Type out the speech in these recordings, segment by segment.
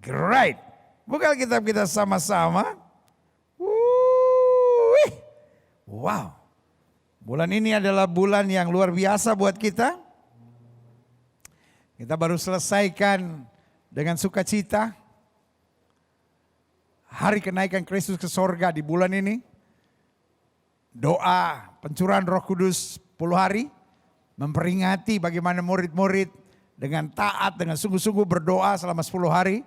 Great. Buka Alkitab kita sama-sama. Wow. Bulan ini adalah bulan yang luar biasa buat kita. Kita baru selesaikan dengan sukacita hari kenaikan Kristus ke sorga di bulan ini. Doa pencurahan Roh Kudus 10 hari. Memperingati bagaimana murid-murid dengan taat, dengan sungguh-sungguh berdoa selama 10 hari.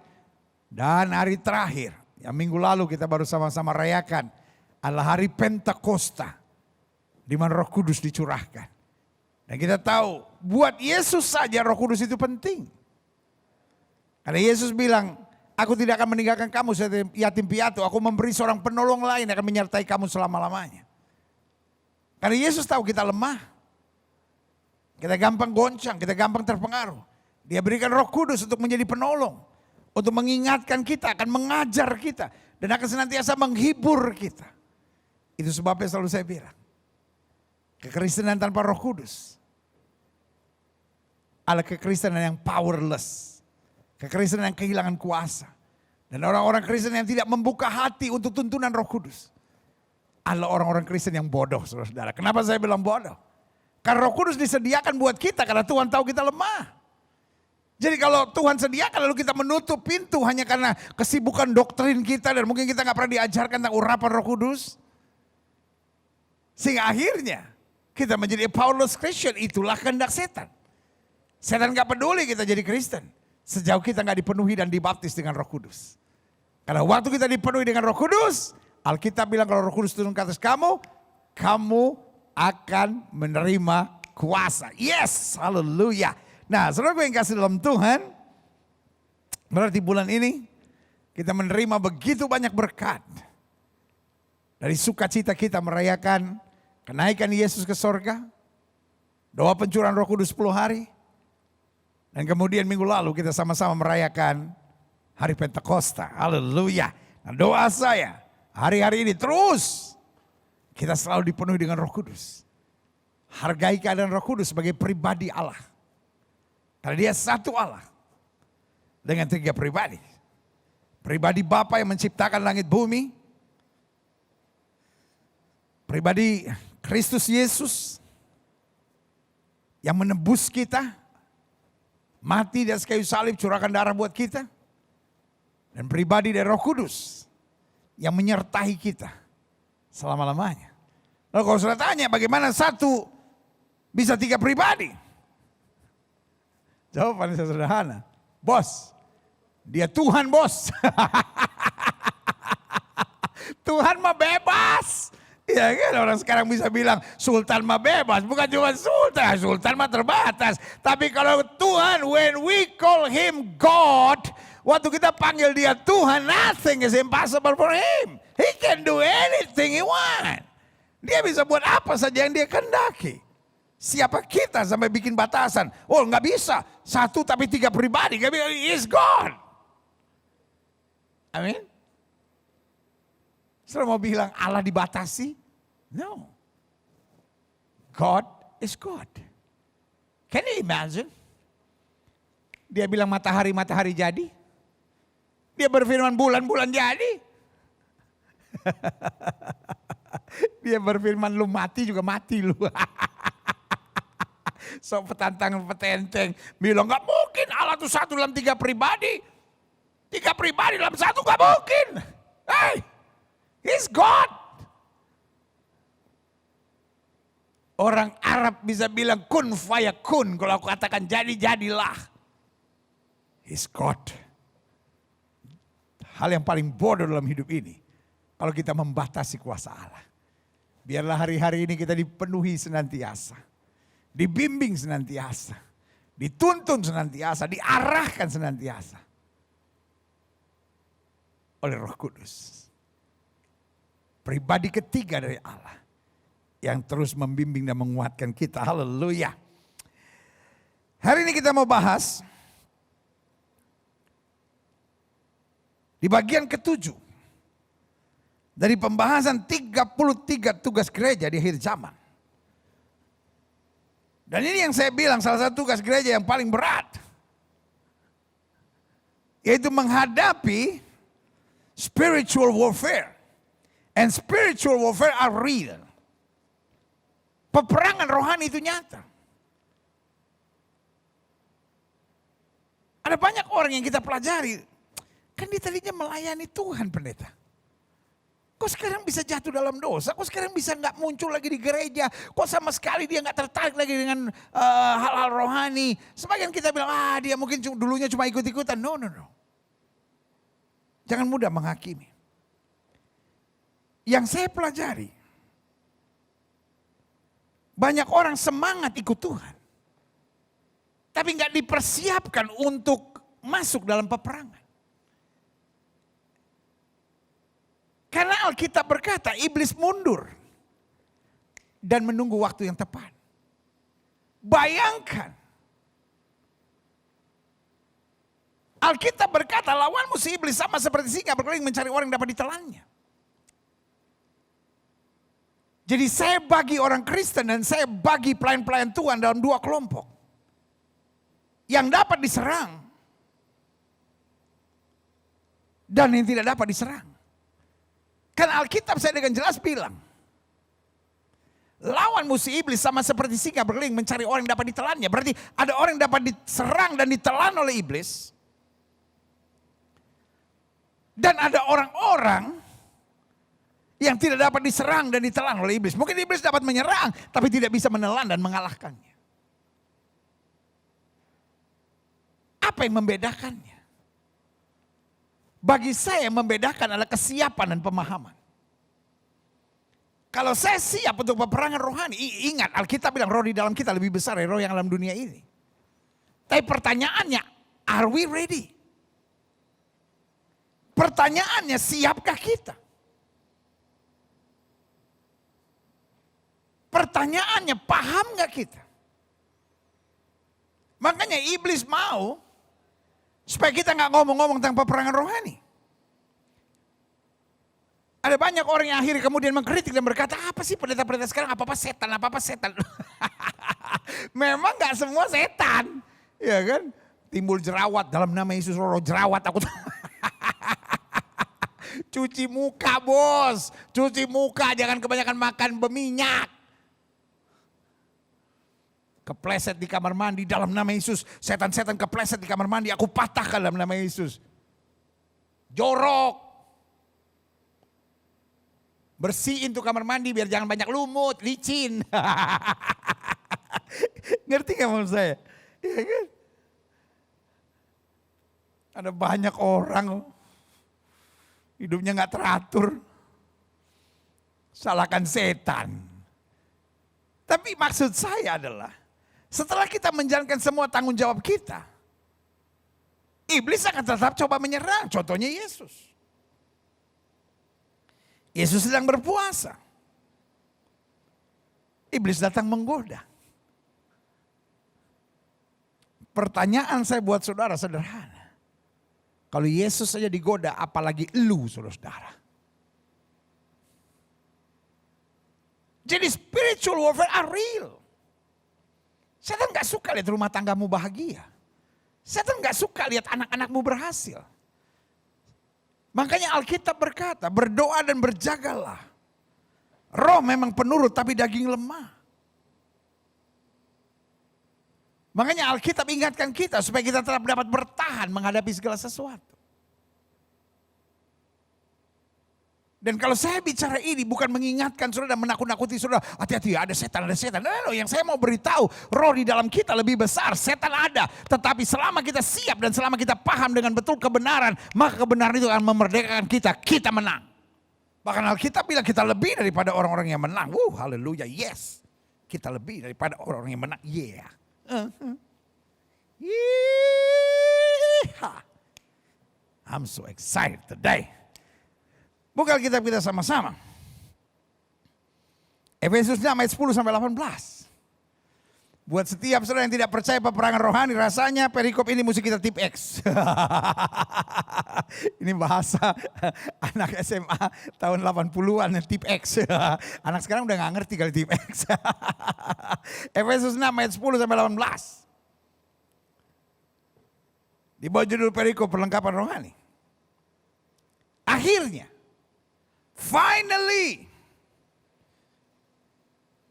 Dan hari terakhir, yang minggu lalu kita baru sama-sama rayakan, adalah hari Pentakosta, di mana Roh Kudus dicurahkan. Dan kita tahu, buat Yesus saja Roh Kudus itu penting. Karena Yesus bilang, aku tidak akan meninggalkan kamu yatim piatu, aku memberi seorang penolong lain yang akan menyertai kamu selama-lamanya. Karena Yesus tahu kita lemah. Kita gampang goncang, kita gampang terpengaruh. Dia berikan Roh Kudus untuk menjadi penolong. Untuk mengingatkan kita, akan mengajar kita. Dan akan senantiasa menghibur kita. Itu sebabnya selalu saya bilang. Kekristenan tanpa Roh Kudus adalah kekristenan yang powerless. Kekristenan yang kehilangan kuasa. Dan orang-orang Kristen yang tidak membuka hati untuk tuntunan Roh Kudus adalah orang-orang Kristen yang bodoh, saudara-saudara. Kenapa saya bilang bodoh? Karena Roh Kudus disediakan buat kita karena Tuhan tahu kita lemah. Jadi kalau Tuhan sediakan lalu kita menutup pintu hanya karena kesibukan doktrin kita dan mungkin kita nggak pernah diajarkan tentang urapan Roh Kudus. Sehingga akhirnya kita menjadi a powerless Christian, itulah kehendak setan. Setan nggak peduli kita jadi Kristen sejauh kita nggak dipenuhi dan dibaptis dengan Roh Kudus. Karena waktu kita dipenuhi dengan Roh Kudus, Alkitab bilang kalau Roh Kudus turun ke atas kamu, kamu akan menerima kuasa. Yes, haleluya. Nah, saudara gue yang kasih dalam Tuhan, berarti bulan ini kita menerima begitu banyak berkat. Dari sukacita kita merayakan kenaikan Yesus ke sorga, doa pencurahan Roh Kudus 10 hari, dan kemudian minggu lalu kita sama-sama merayakan hari Pentakosta. Haleluya. Nah, doa saya hari-hari ini terus kita selalu dipenuhi dengan Roh Kudus. Hargai keadaan Roh Kudus sebagai pribadi Allah. Karena dia satu Allah dengan 3 pribadi. Pribadi Bapa yang menciptakan langit bumi. Pribadi Kristus Yesus yang menebus kita. Mati di atas kayu salib, curahkan darah buat kita. Dan pribadi dari Roh Kudus yang menyertai kita selama-lamanya. Lalu kalau sudah tanya bagaimana satu bisa 3 pribadi? Jawabannya sederhana. Bos, dia Tuhan bos. Tuhan mah bebas. Ya kan orang sekarang bisa bilang sultan mah bebas. Bukan cuma sultan, sultan mah terbatas. Tapi kalau Tuhan, when we call him God, waktu kita panggil dia Tuhan, nothing is impossible for him. He can do anything he want. Dia bisa buat apa saja yang dia kehendaki. Siapa kita sampai bikin batasan? Oh nggak bisa, 1 tapi 3 pribadi. Nggak bisa, he is God. Amin. Saudara mau bilang Allah dibatasi? No. God is God. Can you imagine? Dia bilang matahari jadi. Dia berfirman bulan jadi. Dia berfirman lu mati juga mati lu. So petantang petenteng bilang gak mungkin Allah itu 1 dalam 3 pribadi. 3 pribadi dalam 1 gak mungkin. Hey, he's God. Orang Arab bisa bilang kun fayakun. Kalau aku katakan jadilah. He's God. Hal yang paling bodoh dalam hidup ini. Kalau kita membatasi kuasa Allah. Biarlah hari-hari ini kita dipenuhi senantiasa. Dibimbing senantiasa. Dituntun senantiasa. Diarahkan senantiasa. Oleh Roh Kudus. Pribadi ketiga dari Allah. Yang terus membimbing dan menguatkan kita. Haleluya. Hari ini kita mau bahas. Di bagian ke-7. Dari pembahasan 33 tugas gereja di akhir zaman. Dan ini yang saya bilang salah satu tugas gereja yang paling berat. Yaitu menghadapi spiritual warfare. And spiritual warfare are real. Peperangan rohani itu nyata. Ada banyak orang yang kita pelajari. Kan dia tadinya melayani Tuhan, pendeta. Kok sekarang bisa jatuh dalam dosa? Kok sekarang bisa nggak muncul lagi di gereja? Kok sama sekali dia nggak tertarik lagi dengan hal-hal rohani? Sebagian kita bilang, dia mungkin dulunya cuma ikut-ikutan. No. Jangan mudah menghakimi. Yang saya pelajari, banyak orang semangat ikut Tuhan. Tapi nggak dipersiapkan untuk masuk dalam peperangan. Karena Alkitab berkata, iblis mundur dan menunggu waktu yang tepat. Bayangkan. Alkitab berkata, lawanmu si iblis sama seperti singa berkeliling mencari orang yang dapat ditelannya. Jadi saya bagi orang Kristen dan saya bagi pelayan-pelayan Tuhan dalam dua kelompok. Yang dapat diserang dan yang tidak dapat diserang. Kan Alkitab saya dengan jelas bilang, lawan musuh iblis sama seperti singa berkeliling mencari orang yang dapat ditelannya. Berarti ada orang yang dapat diserang dan ditelan oleh iblis. Dan ada orang-orang yang tidak dapat diserang dan ditelan oleh iblis. Mungkin iblis dapat menyerang, tapi tidak bisa menelan dan mengalahkannya. Apa yang membedakannya? Bagi saya yang membedakan adalah kesiapan dan pemahaman. Kalau saya siap untuk peperangan rohani, ingat Alkitab bilang roh di dalam kita lebih besar dari roh yang dalam dunia ini. Tapi pertanyaannya, are we ready? Pertanyaannya, siapkah kita? Pertanyaannya, paham gak kita? Makanya iblis mau supaya kita gak ngomong-ngomong tentang peperangan rohani. Ada banyak orang yang akhirnya kemudian mengkritik dan berkata, apa sih pendeta-pendeta sekarang, apa-apa setan. Memang gak semua setan. Ya kan? Timbul jerawat dalam nama Yesus, roh jerawat aku. Cuci muka bos, cuci muka, jangan kebanyakan makan berminyak. Kepleset di kamar mandi dalam nama Yesus. Setan-setan kepleset di kamar mandi, aku patahkan dalam nama Yesus. Jorok. Bersihin tuh kamar mandi biar jangan banyak lumut, licin. Ngerti gak maksud saya? Ya kan? Ada banyak orang hidupnya gak teratur. Salahkan setan. Tapi maksud saya adalah, setelah kita menjalankan semua tanggung jawab kita, iblis akan tetap coba menyerang. Contohnya Yesus. Yesus sedang berpuasa. Iblis datang menggoda. Pertanyaan saya buat saudara sederhana. Kalau Yesus saja digoda, apalagi elu saudara-saudara. Jadi spiritual warfare are real. Setan gak suka lihat rumah tanggamu bahagia. Setan gak suka lihat anak-anakmu berhasil. Makanya Alkitab berkata, berdoa dan berjagalah. Roh memang penurut tapi daging lemah. Makanya Alkitab ingatkan kita supaya kita tetap dapat bertahan menghadapi segala sesuatu. Dan kalau saya bicara ini bukan mengingatkan saudara dan menakut-nakuti saudara. Hati-hati ada setan. No, yang saya mau beritahu, roh di dalam kita lebih besar, setan ada. Tetapi selama kita siap dan selama kita paham dengan betul kebenaran, maka kebenaran itu akan memerdekakan kita, kita menang. Bahkan Alkitab bilang kita lebih daripada orang-orang yang menang. Haleluya, yes. Kita lebih daripada orang-orang yang menang, yeah. I'm so excited today. Buka Alkitab kita sama-sama. Efesus 6 ayat 10 sampai 18. Buat setiap saudara yang tidak percaya peperangan rohani, rasanya perikop ini mesti kita tip X. Ini bahasa anak SMA tahun 80-an, tip X. Anak sekarang udah gak ngerti kali tip X. Efesus 6 ayat 10 sampai 18. Di bawah judul perikop perlengkapan rohani. Akhirnya, finally,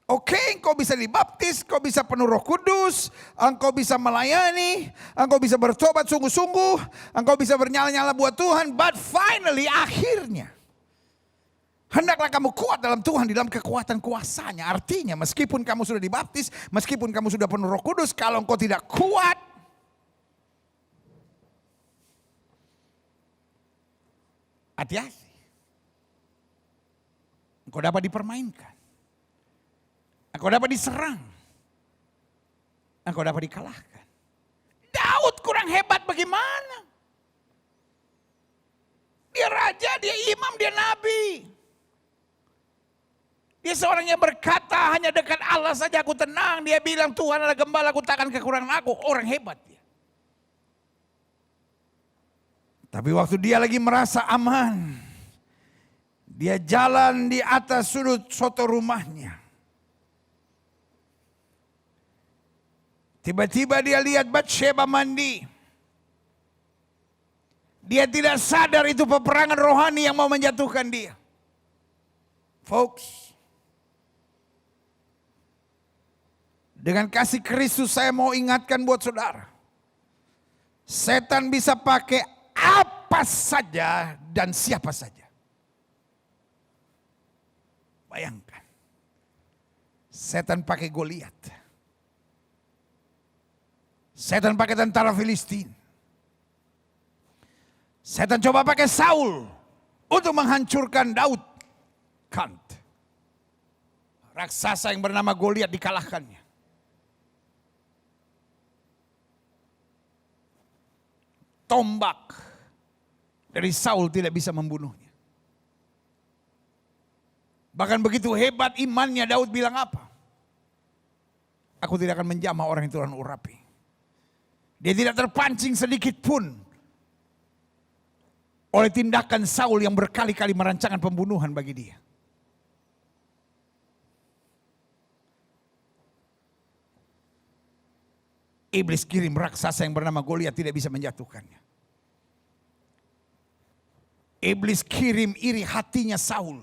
oke, engkau bisa dibaptis, engkau bisa penuh Roh Kudus, engkau bisa melayani, engkau bisa bertobat sungguh-sungguh, engkau bisa bernyala-nyala buat Tuhan, but finally, akhirnya, hendaklah kamu kuat dalam Tuhan, di dalam kekuatan kuasanya. Artinya, meskipun kamu sudah dibaptis, meskipun kamu sudah penuh Roh Kudus, kalau engkau tidak kuat, hati-hati. Engkau dapat dipermainkan. Engkau dapat diserang. Engkau dapat dikalahkan. Daud kurang hebat bagaimana? Dia raja, dia imam, dia nabi. Dia seorang yang berkata, hanya dekat Allah saja aku tenang. Dia bilang, Tuhan adalah gembala, aku takkan kekurangan aku. Orang hebat dia. Tapi waktu dia lagi merasa aman, dia jalan di atas sudut soto rumahnya. Tiba-tiba dia lihat Batsheba mandi. Dia tidak sadar itu peperangan rohani yang mau menjatuhkan dia. Folks, dengan kasih Kristus saya mau ingatkan buat saudara. Setan bisa pakai apa saja dan siapa saja. Bayangkan. Setan pakai Goliat. Setan pakai tentara Filistin. Setan coba pakai Saul untuk menghancurkan Daud. Kant. Raksasa yang bernama Goliat dikalahkannya. Tombak dari Saul tidak bisa membunuhnya. Bahkan begitu hebat imannya, Daud bilang apa? Aku tidak akan menjamah orang yang Tuhan urapi. Dia tidak terpancing sedikit pun oleh tindakan Saul yang berkali-kali merancangkan pembunuhan bagi dia. Iblis kirim raksasa yang bernama Goliat tidak bisa menjatuhkannya. Iblis kirim iri hatinya Saul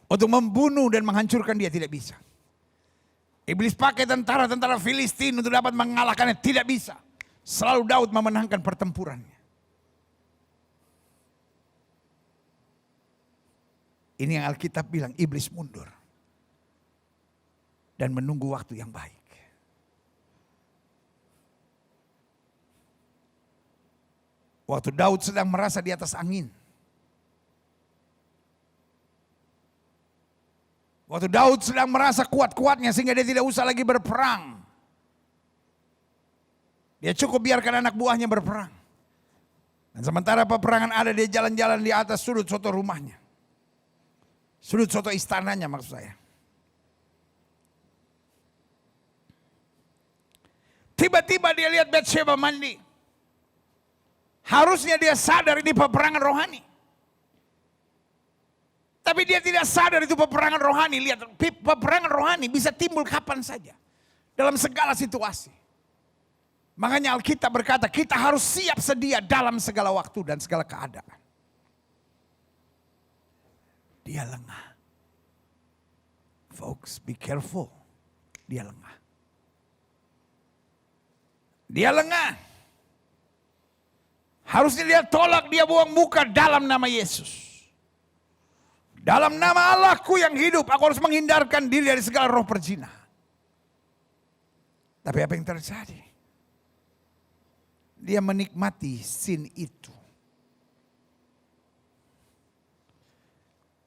untuk membunuh dan menghancurkan dia, tidak bisa. Iblis pakai tentara-tentara Filistin untuk dapat mengalahkannya, tidak bisa. Selalu Daud memenangkan pertempurannya. Ini yang Alkitab bilang, iblis mundur dan menunggu waktu yang baik. Waktu Daud sedang merasa di atas angin. Waktu Daud sedang merasa kuat-kuatnya sehingga dia tidak usah lagi berperang. Dia cukup biarkan anak buahnya berperang. Dan sementara peperangan ada, dia jalan-jalan di atas sudut soto rumahnya. Sudut soto istananya maksud saya. Tiba-tiba dia lihat Batsheba mandi. Harusnya dia sadar ini peperangan rohani. Tapi dia tidak sadar itu peperangan rohani. Lihat, peperangan rohani bisa timbul kapan saja. Dalam segala situasi. Makanya Alkitab berkata kita harus siap sedia dalam segala waktu dan segala keadaan. Dia lengah. Folks, be careful. Dia lengah. Dia lengah. Harusnya dia tolak, dia buang muka dalam nama Yesus. Dalam nama Allahku yang hidup, aku harus menghindarkan diri dari segala roh perzinahan. Tapi apa yang terjadi? Dia menikmati sin itu.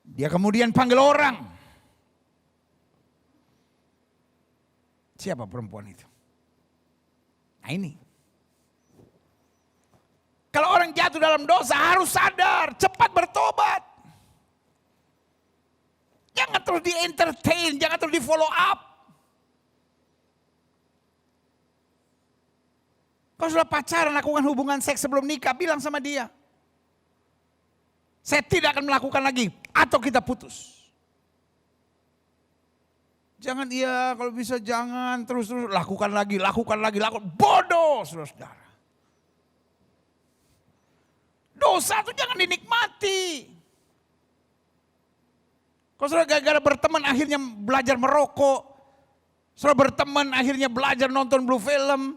Dia kemudian panggil orang. Siapa perempuan itu? Nah ini. Kalau orang jatuh dalam dosa harus sadar, cepat bertobat. Jangan terus di-entertain, jangan terus di-follow up. Kalau sudah pacaran, lakukan hubungan seks sebelum nikah, bilang sama dia. Saya tidak akan melakukan lagi, atau kita putus. Jangan kalau bisa jangan terus lakukan lagi. Bodoh saudara-saudara. dosa itu jangan dinikmati. Kalau saudara gara-gara berteman akhirnya belajar merokok, saudara berteman akhirnya belajar nonton blue film,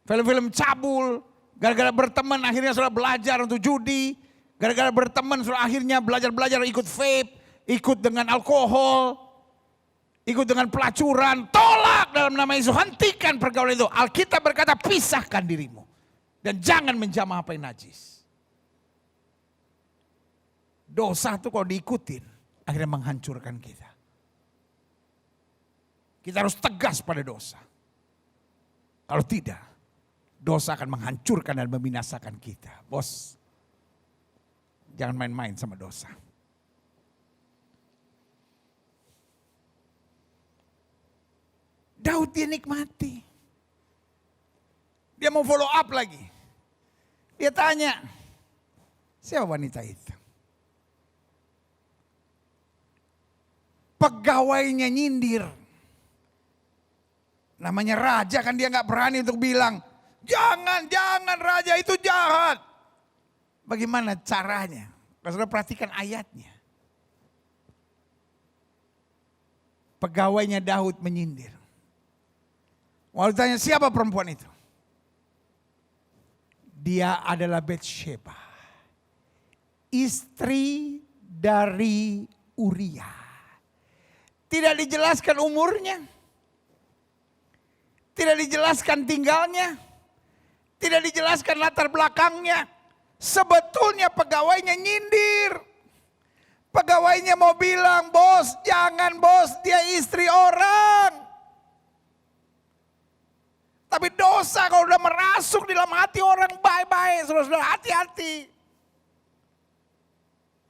film-film cabul, gara-gara berteman akhirnya saudara belajar untuk judi, gara-gara berteman saudara akhirnya belajar ikut vape, ikut dengan alkohol, ikut dengan pelacuran, tolak dalam nama Yesus, hentikan pergaulan itu. Alkitab berkata pisahkan dirimu dan jangan menjamah apa yang najis. Dosa itu kalau diikutin akhirnya menghancurkan kita. Kita harus tegas pada dosa. Kalau tidak, dosa akan menghancurkan dan membinasakan kita. Bos, jangan main-main sama dosa. Daud dia nikmati. Dia mau follow up lagi. Dia tanya, siapa wanita itu? Pegawainya nyindir. Namanya raja kan dia gak berani untuk bilang, jangan raja itu jahat. Bagaimana caranya? Kalau saudara perhatikan ayatnya. Pegawainya Daud menyindir. Waktu tanya siapa perempuan itu? Dia adalah Batsheba, istri dari Uria. Tidak dijelaskan umurnya, tidak dijelaskan tinggalnya, tidak dijelaskan latar belakangnya. Sebetulnya pegawainya nyindir. Pegawainya mau bilang, bos jangan bos, dia istri orang. Tapi dosa kalau udah merasuk di dalam hati orang baik-baik, saudara-saudara, hati-hati.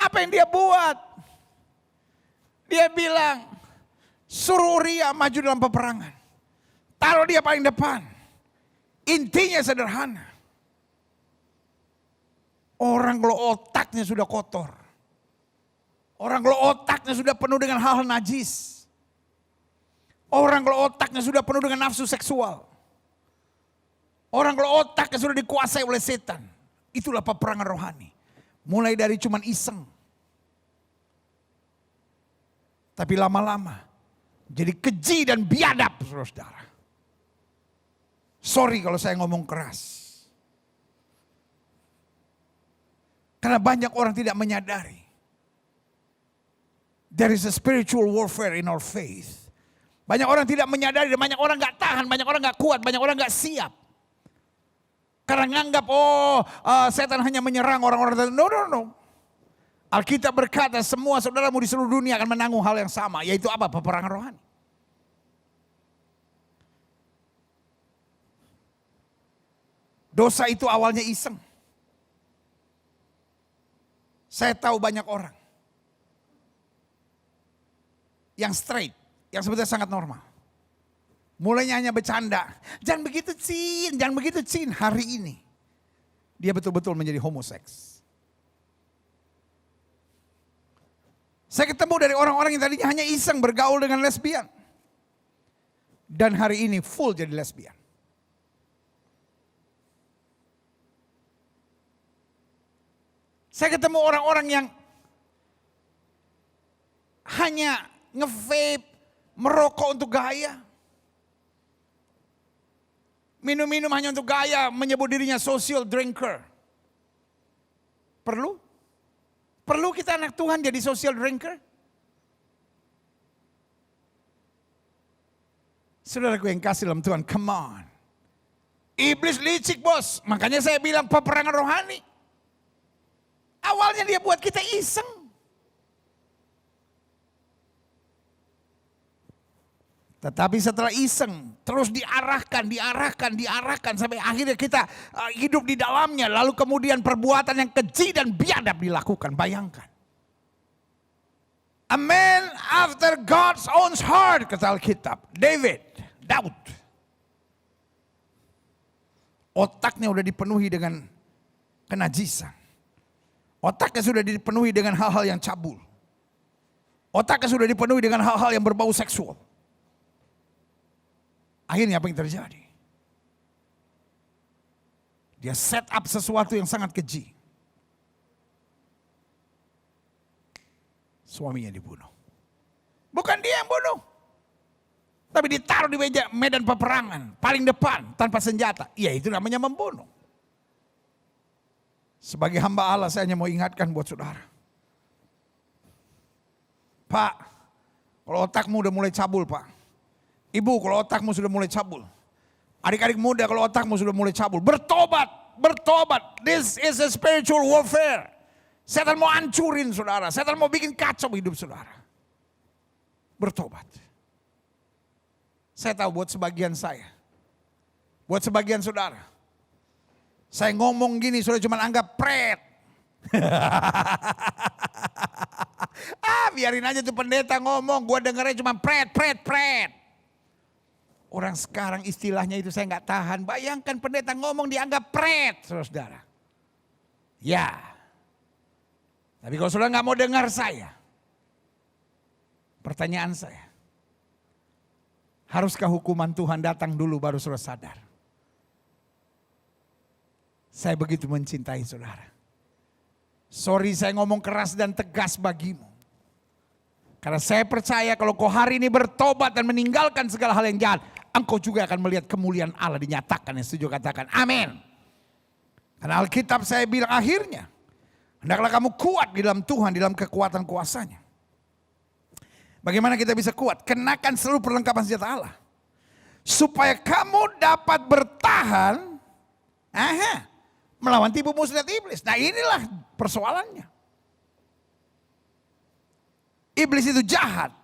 Apa yang dia buat? Dia bilang, suruh Uria maju dalam peperangan. Taruh dia paling depan. Intinya sederhana. Orang kalau otaknya sudah kotor. Orang kalau otaknya sudah penuh dengan hal-hal najis. Orang kalau otaknya sudah penuh dengan nafsu seksual. Orang kalau otaknya sudah dikuasai oleh setan. Itulah peperangan rohani. Mulai dari cuman iseng. Tapi lama-lama jadi keji dan biadab, saudara-saudara. Sorry kalau saya ngomong keras. Karena banyak orang tidak menyadari. There is a spiritual warfare in our faith. Banyak orang tidak menyadari dan banyak orang gak tahan, banyak orang gak kuat, banyak orang gak siap. Karena nganggap, setan hanya menyerang orang-orang tertentu. No. Alkitab berkata semua saudaramu di seluruh dunia akan menanggung hal yang sama. Yaitu apa? Peperangan rohani. Dosa itu awalnya iseng. Saya tahu banyak orang yang straight, yang sebetulnya sangat normal. Mulainya hanya bercanda. Jangan begitu Cin, jangan begitu Cin. Hari ini dia betul-betul menjadi homoseks. Saya ketemu dari orang-orang yang tadinya hanya iseng bergaul dengan lesbian. Dan hari ini full jadi lesbian. Saya ketemu orang-orang yang hanya nge-vape, merokok untuk gaya. Minum-minum hanya untuk gaya, menyebut dirinya social drinker. Perlu? Perlu kita anak Tuhan jadi social drinker? Saudaraku yang kasih dalam Tuhan, come on. Iblis licik bos, makanya saya bilang peperangan rohani. Awalnya dia buat kita iseng. Tetapi setelah iseng, terus diarahkan sampai akhirnya kita hidup di dalamnya. Lalu kemudian perbuatan yang keji dan biadab dilakukan. Bayangkan. A man after God's own heart, kata Alkitab. Daud. Otaknya sudah dipenuhi dengan kenajisan. Otaknya sudah dipenuhi dengan hal-hal yang cabul. Otaknya sudah dipenuhi dengan hal-hal yang berbau seksual. Akhirnya apa yang terjadi? Dia set up sesuatu yang sangat keji. suaminya dibunuh. Bukan dia yang bunuh. Tapi ditaruh di medan peperangan, paling depan, tanpa senjata. Ya itu namanya membunuh. Sebagai hamba Allah saya hanya mau ingatkan buat saudara. Pak, kalau otakmu udah mulai cabul Pak. Ibu kalau otakmu sudah mulai cabul. Adik-adik muda kalau otakmu sudah mulai cabul. Bertobat, bertobat. This is a spiritual warfare. Setan mau hancurin saudara. Setan mau bikin kacau hidup saudara. Bertobat. Saya tahu buat sebagian saya. Buat sebagian saudara. Saya ngomong gini sudah cuma anggap pret. Biarin aja tuh pendeta ngomong. Gue dengernya cuma pret. Orang sekarang istilahnya itu saya nggak tahan. Bayangkan pendeta ngomong dianggap pret, saudara. Ya. Tapi kalau saudara nggak mau dengar saya. Pertanyaan saya. Haruskah hukuman Tuhan datang dulu baru saudara sadar? Saya begitu mencintai saudara. Sorry saya ngomong keras dan tegas bagimu. Karena saya percaya kalau kau hari ini bertobat dan meninggalkan segala hal yang jahat. Engkau juga akan melihat kemuliaan Allah dinyatakan. Yang setuju katakan amin. Karena Alkitab saya bilang akhirnya. Hendaklah kamu kuat di dalam Tuhan, di dalam kekuatan kuasanya. Bagaimana kita bisa kuat? Kenakan seluruh perlengkapan senjata Allah. Supaya kamu dapat bertahan melawan tipu muslihat iblis. Nah inilah persoalannya. Iblis itu jahat.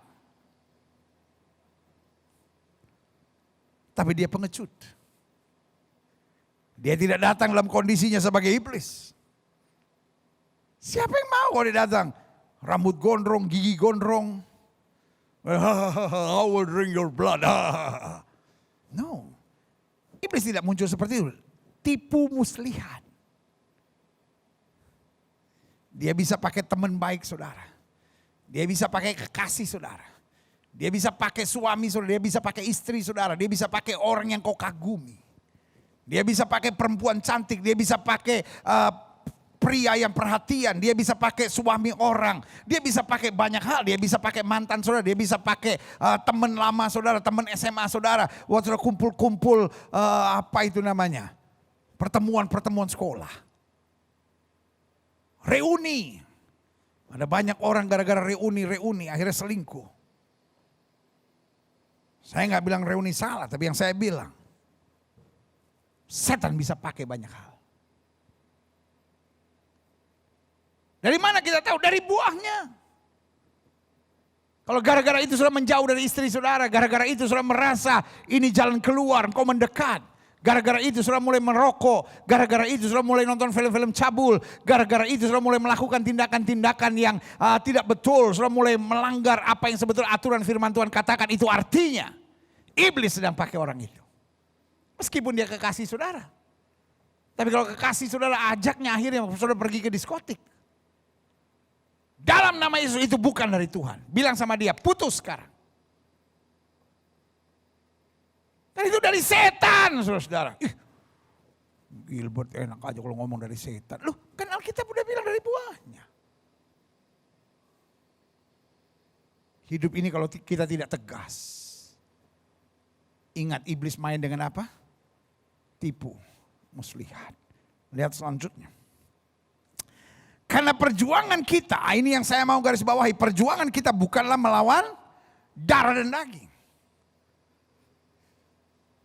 Tapi dia pengecut. Dia tidak datang dalam kondisinya sebagai iblis. Siapa yang mau kalau dia datang? Rambut gondrong, gigi gondrong. I will drink your blood. No. Iblis tidak muncul seperti itu. Tipu muslihat. Dia bisa pakai teman baik saudara. Dia bisa pakai kekasih saudara. Dia bisa pakai suami saudara. Dia bisa pakai istri saudara. Dia bisa pakai orang yang kau kagumi. Dia bisa pakai perempuan cantik. Dia bisa pakai pria yang perhatian, dia bisa pakai suami orang, dia bisa pakai banyak hal, dia bisa pakai mantan saudara, dia bisa pakai teman lama saudara, teman SMA saudara, waktu saudara kumpul-kumpul apa itu namanya, pertemuan sekolah, reuni, ada banyak orang gara-gara reuni akhirnya selingkuh. Saya nggak bilang reuni salah, tapi yang saya bilang, setan bisa pakai banyak hal. Dari mana kita tahu? Dari buahnya. Kalau gara-gara itu sudah menjauh dari istri saudara, gara-gara itu sudah merasa ini jalan keluar, engkau mendekat. Gara-gara itu sudah mulai merokok, gara-gara itu sudah mulai nonton film-film cabul, gara-gara itu sudah mulai melakukan tindakan-tindakan yang tidak betul, sudah mulai melanggar apa yang sebetulnya aturan firman Tuhan katakan, itu artinya iblis sedang pakai orang itu. Meskipun dia kekasih saudara. Tapi kalau kekasih saudara ajaknya akhirnya saudara pergi ke diskotik. Dalam nama Yesus itu bukan dari Tuhan. Bilang sama dia, putus sekarang. Dan itu dari setan, saudara-saudara. Gilbert enak aja kalau ngomong dari setan. Loh, kan Alkitab udah bilang dari buahnya. Hidup ini kalau kita tidak tegas. Ingat iblis main dengan apa? Tipu, muslihat. Lihat selanjutnya. Karena perjuangan kita, ini yang saya mau garis bawahi, perjuangan kita bukanlah melawan darah dan daging.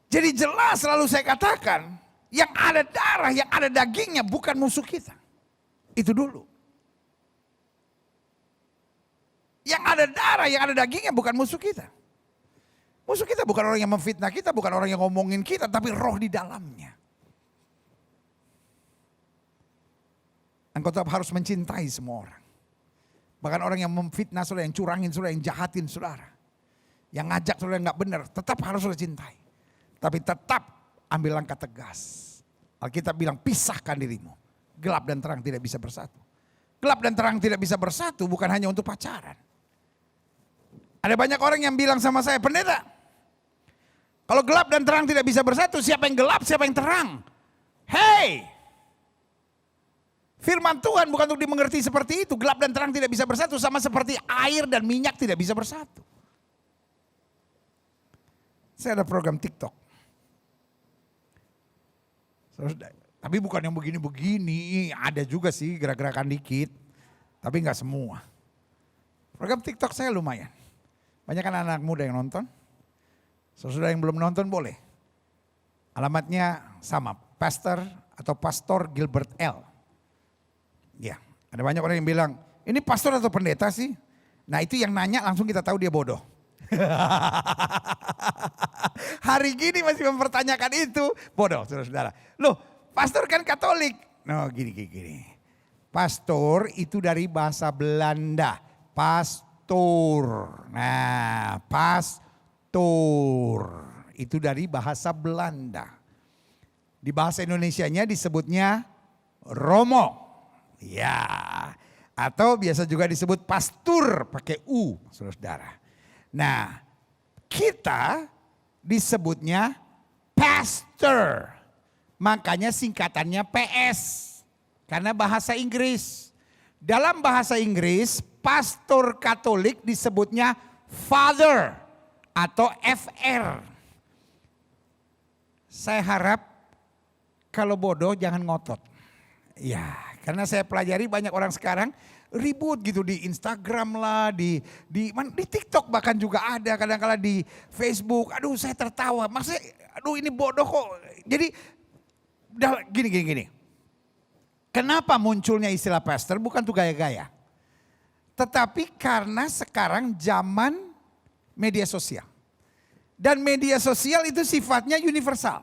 Jadi jelas selalu saya katakan, yang ada darah, yang ada dagingnya bukan musuh kita. Itu dulu. Yang ada darah, yang ada dagingnya bukan musuh kita. Musuh kita bukan orang yang memfitnah kita, bukan orang yang ngomongin kita, tapi roh di dalamnya. Engkau tetap harus mencintai semua orang. Bahkan orang yang memfitnah saudara, yang curangin saudara, yang jahatin saudara. Yang ngajak saudara yang gak benar, tetap harus saudara cintai. Tapi tetap ambil langkah tegas. Alkitab bilang pisahkan dirimu. Gelap dan terang tidak bisa bersatu. Gelap dan terang tidak bisa bersatu bukan hanya untuk pacaran. Ada banyak orang yang bilang sama saya, pendeta, kalau gelap dan terang tidak bisa bersatu, siapa yang gelap, siapa yang terang? Hey! Firman Tuhan bukan untuk dimengerti seperti itu. Gelap dan terang tidak bisa bersatu, sama seperti air dan minyak tidak bisa bersatu. Saya ada program TikTok. Tapi bukan yang begini-begini, ada juga sih gerak-gerakan dikit. Tapi nggak semua. Program TikTok saya lumayan. Banyak kan anak muda yang nonton. Saudara yang belum nonton boleh. Alamatnya sama, Pastor Gilbert L. Ya, ada banyak orang yang bilang, ini pastor atau pendeta sih? Nah itu yang nanya langsung kita tahu dia bodoh. Hari gini masih mempertanyakan itu, bodoh saudara-saudara. Loh, pastor kan Katolik. No, gini. Pastor itu dari bahasa Belanda, pastor. Nah, pastor itu dari bahasa Belanda. Di bahasa Indonesianya disebutnya Romo. Ya, atau biasa juga disebut pastur pakai U, saudara-saudara. Nah, kita disebutnya pastor. Makanya singkatannya PS. Karena bahasa Inggris. Dalam bahasa Inggris, pastor Katolik disebutnya father atau FR. Saya harap kalau bodoh jangan ngotot. Ya, karena saya pelajari banyak orang sekarang ribut gitu di Instagram lah, di TikTok bahkan juga ada, kadang-kala di Facebook. Aduh, saya tertawa. Maksudnya, aduh ini bodoh kok. Jadi gini. Kenapa munculnya istilah pastor? Bukan tuh gaya-gaya. Tetapi karena sekarang zaman media sosial. Dan media sosial itu sifatnya universal.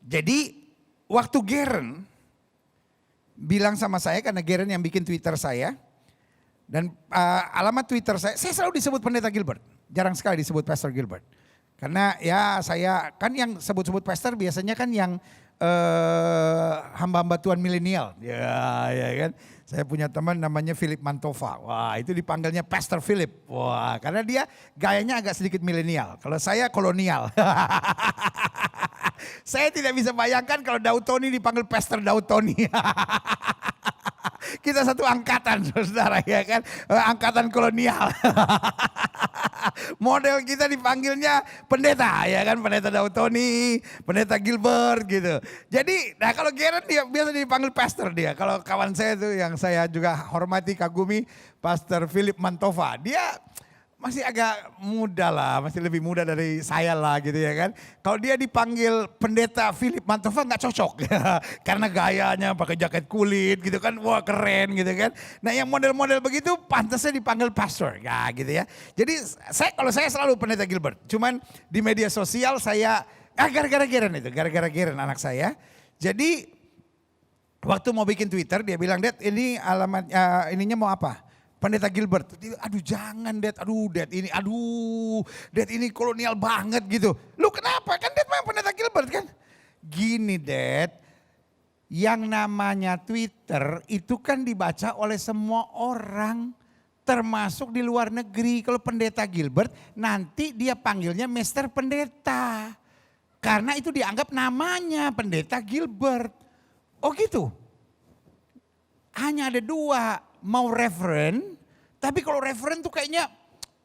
Jadi waktu Geren bilang sama saya, karena Geren yang bikin Twitter saya. Dan alamat Twitter saya selalu disebut Pendeta Gilbert. Jarang sekali disebut Pastor Gilbert. Karena ya saya kan yang sebut-sebut pastor biasanya kan yang hamba-hamba Tuhan milenial. Ya kan. Saya punya teman namanya Philip Mantova. Wah, itu dipanggilnya Pastor Philip. Wah, karena dia gayanya agak sedikit milenial. Kalau saya kolonial. Saya tidak bisa bayangkan kalau Daud Tony dipanggil Pastor Daud Tony. Kita satu angkatan, saudara, ya kan, angkatan kolonial. Model kita dipanggilnya pendeta, ya kan, pendeta Daud Tony, pendeta Gilbert gitu. Jadi, nah kalau Geren dia biasa dipanggil pastor dia. Kalau kawan saya tuh yang saya juga hormati, kagumi, Pastor Philip Mantova, dia masih agak muda lah, masih lebih muda dari saya lah gitu ya kan. Kalau dia dipanggil pendeta Philip Mantova nggak cocok karena gayanya pakai jaket kulit gitu kan, wah keren gitu kan. Nah yang model-model begitu pantasnya dipanggil pastor, ya gitu ya. Jadi kalau saya selalu pendeta Gilbert, cuman di media sosial saya gara-gara Geren anak saya. Jadi waktu mau bikin Twitter dia bilang, "Dad, ini alamat ininya mau apa?" Pendeta Gilbert, aduh jangan Dad, Dad ini kolonial banget gitu. Lu kenapa? Kan Dad memang Pendeta Gilbert kan. Gini Dad, yang namanya Twitter itu kan dibaca oleh semua orang. Termasuk di luar negeri. Kalau Pendeta Gilbert nanti dia panggilnya Mister Pendeta. Karena itu dianggap namanya Pendeta Gilbert. Oh gitu. Hanya ada dua. Mau Reverend, tapi kalau Reverend tuh kayaknya,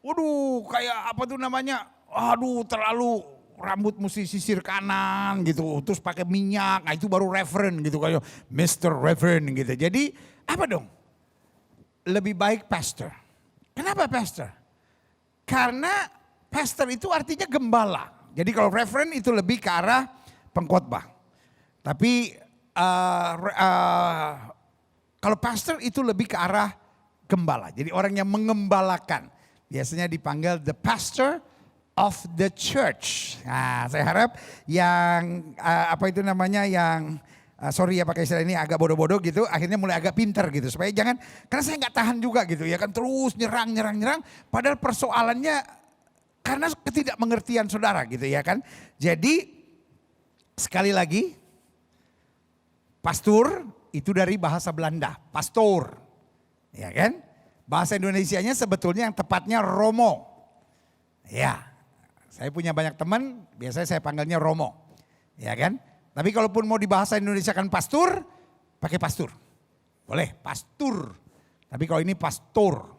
waduh kayak apa tuh namanya, aduh terlalu rambut mesti sisir kanan gitu, terus pakai minyak, nah itu baru Reverend gitu, kayak Mr. Reverend gitu. Jadi apa dong? Lebih baik Pastor. Kenapa Pastor? Karena Pastor itu artinya gembala. Jadi kalau Reverend itu lebih ke arah pengkhotbah. Tapi kalau pastor itu lebih ke arah gembala. Jadi orang yang mengembalakan. Biasanya dipanggil the pastor of the church. Nah saya harap yang sorry ya pakai istilah ini agak bodoh-bodoh gitu. Akhirnya mulai agak pinter gitu. Supaya jangan, karena saya nggak tahan juga gitu ya kan. Terus nyerang. Padahal persoalannya karena ketidakmengertian saudara gitu ya kan. Jadi sekali lagi pastor itu dari bahasa Belanda, pastor. Ya kan? Bahasa Indonesianya sebetulnya yang tepatnya Romo. Ya. Saya punya banyak teman, biasanya saya panggilnya Romo. Ya kan? Tapi kalaupun mau di bahasa Indonesia kan pastor, pakai pastor. Boleh, pastor. Tapi kalau ini pastor,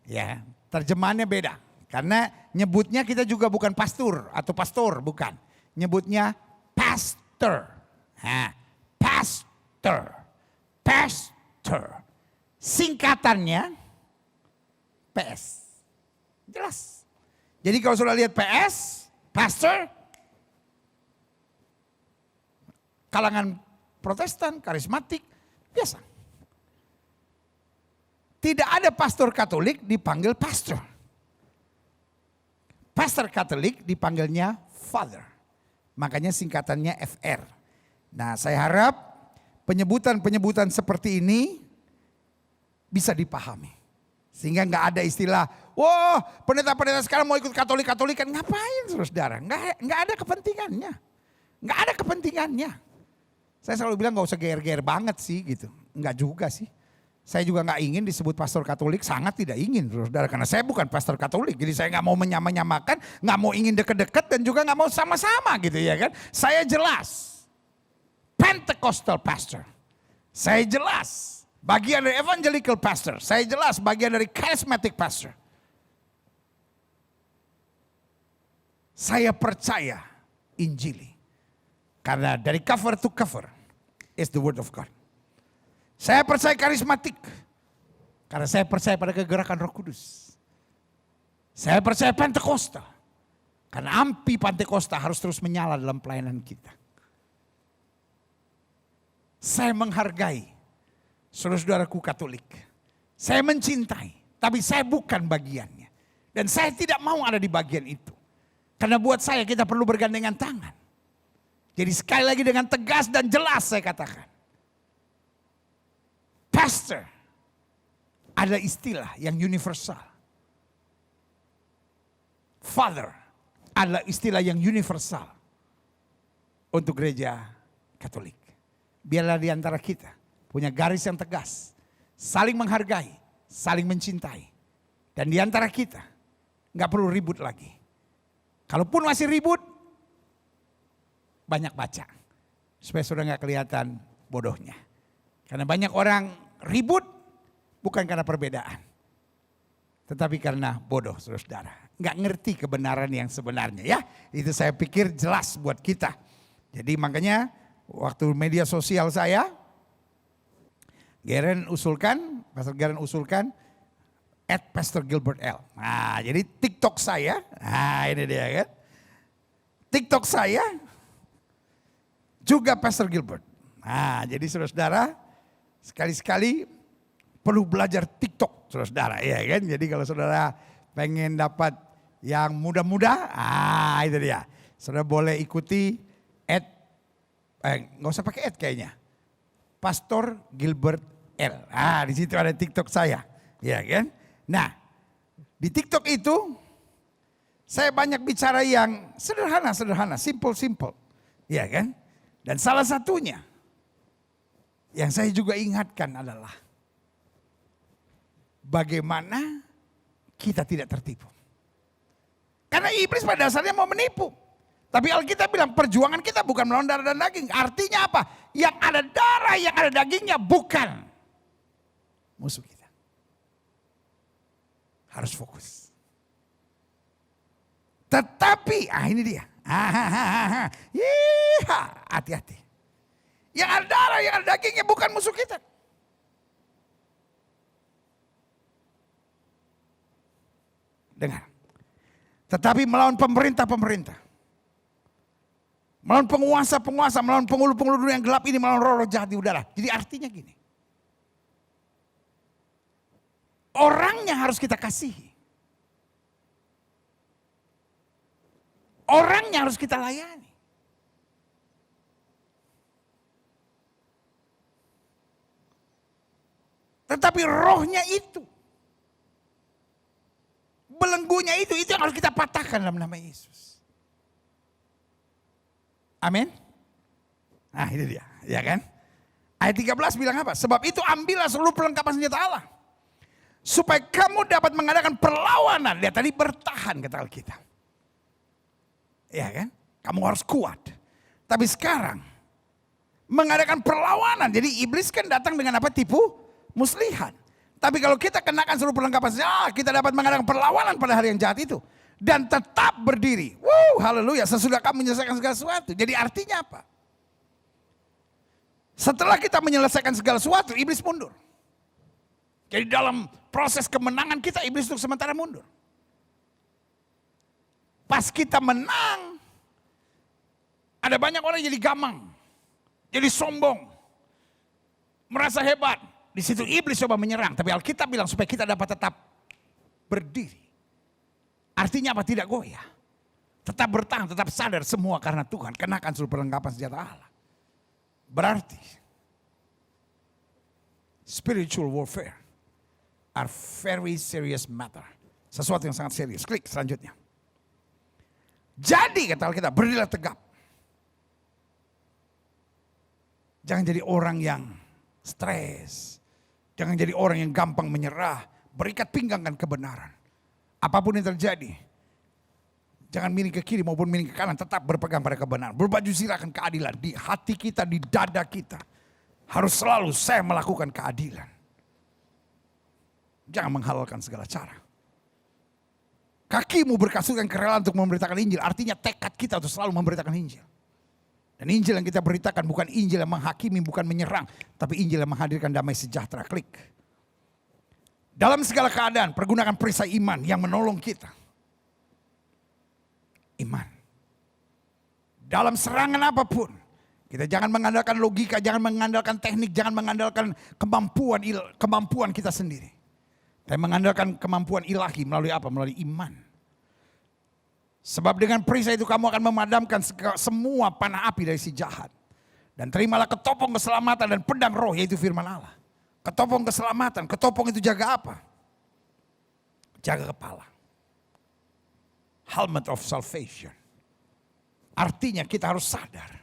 ya terjemahannya beda. Karena nyebutnya kita juga bukan pastor atau pastor, bukan. Nyebutnya pastor. Nah, pastor. Pastor. Singkatannya PS. Jelas. Jadi kalau sudah lihat PS, pastor, kalangan Protestan, karismatik, biasa. Tidak ada pastor Katolik dipanggil pastor. Pastor Katolik dipanggilnya father. Makanya singkatannya FR. Nah, saya harap penyebutan-penyebutan seperti ini bisa dipahami. Sehingga nggak ada istilah, wah pendeta-pendeta sekarang mau ikut Katolik-Katolikan. Ngapain saudara? Nggak ada kepentingannya. Nggak ada kepentingannya. Saya selalu bilang nggak usah geer-geer banget sih gitu. Nggak juga sih. Saya juga nggak ingin disebut pastor Katolik, sangat tidak ingin saudara. Karena saya bukan pastor Katolik. Jadi saya nggak mau menyamakan, nggak mau ingin deket-deket dan juga nggak mau sama-sama gitu ya kan. Saya jelas Pentecostal pastor. Saya jelas bagian dari evangelical pastor. Saya jelas bagian dari charismatic pastor. Saya percaya Injili. Karena dari cover to cover is the word of God. Saya percaya karismatik. Karena saya percaya pada kegerakan Roh Kudus. Saya percaya Pentakosta. Karena api Pentakosta harus terus menyala dalam pelayanan kita. Saya menghargai saudara-saudaraku Katolik. Saya mencintai, tapi saya bukan bagiannya. Dan saya tidak mau ada di bagian itu. Karena buat saya kita perlu bergandengan tangan. Jadi sekali lagi dengan tegas dan jelas saya katakan. Pastor adalah istilah yang universal. Father adalah istilah yang universal untuk gereja Katolik. Biarlah di antara kita punya garis yang tegas, saling menghargai, saling mencintai. Dan di antara kita nggak perlu ribut lagi. Kalaupun masih ribut, banyak baca supaya sudah nggak kelihatan bodohnya. Karena banyak orang ribut bukan karena perbedaan, tetapi karena bodoh, saudara. Nggak ngerti kebenaran yang sebenarnya ya. Itu saya pikir jelas buat kita. Jadi makanya waktu media sosial saya, Pastor Geren usulkan @Pastor Gilbert L. Nah jadi TikTok saya, nah ini dia kan. TikTok saya juga Pastor Gilbert. Nah jadi saudara-saudara sekali-sekali perlu belajar TikTok saudara-saudara ya kan. Jadi kalau saudara pengen dapat yang muda-muda, itu dia. Saudara boleh ikuti nggak usah pakai kayaknya. Pastor Gilbert L. Di situ ada TikTok saya, ya kan? Nah, di TikTok itu saya banyak bicara yang sederhana, simple, ya kan? Dan salah satunya yang saya juga ingatkan adalah bagaimana kita tidak tertipu. Karena iblis pada dasarnya mau menipu. Tapi Alkitab bilang perjuangan kita bukan melawan darah dan daging. Artinya apa? Yang ada darah, yang ada dagingnya bukan musuh kita. Harus fokus. Tetapi, ini dia. Hati-hati. Yang ada darah, yang ada dagingnya bukan musuh kita. Dengar. Tetapi melawan pemerintah-pemerintah. Melawan penguasa-penguasa, melawan penghulu-penghulu yang gelap ini, melawan roh-roh jahat di udara. Jadi artinya gini. Orangnya harus kita kasihi. Orangnya harus kita layani. Tetapi rohnya itu, belenggunya itu yang harus kita patahkan dalam nama Yesus. Amin. Nah itu dia, ya kan? Ayat 13 bilang apa? Sebab itu ambillah seluruh perlengkapan senjata Allah. Supaya kamu dapat mengadakan perlawanan. Lihat tadi bertahan kata Alkitab. Ya kan? Kamu harus kuat. Tapi sekarang mengadakan perlawanan. Jadi iblis kan datang dengan apa? Tipu muslihat. Tapi kalau kita kenakan seluruh perlengkapan senjata, kita dapat mengadakan perlawanan pada hari yang jahat itu. Dan tetap berdiri. Haleluya. Sesudah kamu menyelesaikan segala sesuatu. Jadi artinya apa? Setelah kita menyelesaikan segala sesuatu, iblis mundur. Jadi dalam proses kemenangan kita, iblis untuk sementara mundur. Pas kita menang, ada banyak orang jadi gamang, jadi sombong, merasa hebat. Di situ iblis coba menyerang, tapi Alkitab bilang supaya kita dapat tetap berdiri. Artinya apa? Tidak goyah. Tetap bertahan, tetap sadar semua karena Tuhan. Kenakan seluruh perlengkapan senjata Allah. Berarti spiritual warfare are very serious matter. Sesuatu yang sangat serius. Klik selanjutnya. Jadi kata Alkitab, berdirilah tegap. Jangan jadi orang yang stres. Jangan jadi orang yang gampang menyerah. Berikat pinggangkan kebenaran. Apapun yang terjadi. Jangan miring ke kiri maupun miring ke kanan. Tetap berpegang pada kebenaran. Berbaju zirah akan keadilan. Di hati kita, di dada kita. Harus selalu saya melakukan keadilan. Jangan menghalalkan segala cara. Kakimu berkasutkan kerelaan untuk memberitakan Injil. Artinya tekad kita untuk selalu memberitakan Injil. Dan Injil yang kita beritakan bukan Injil yang menghakimi, bukan menyerang. Tapi Injil yang menghadirkan damai sejahtera. Klik. Dalam segala keadaan, pergunakan perisai iman yang menolong kita. Iman. Dalam serangan apapun. Kita jangan mengandalkan logika, jangan mengandalkan teknik, jangan mengandalkan kemampuan kita sendiri. Tapi mengandalkan kemampuan ilahi melalui apa? Melalui iman. Sebab dengan perisai itu kamu akan memadamkan semua panah api dari si jahat. Dan terimalah ketopong keselamatan dan pedang roh, yaitu firman Allah. Ketopong keselamatan, ketopong itu jaga apa? Jaga kepala. Helmet of salvation. Artinya kita harus sadar.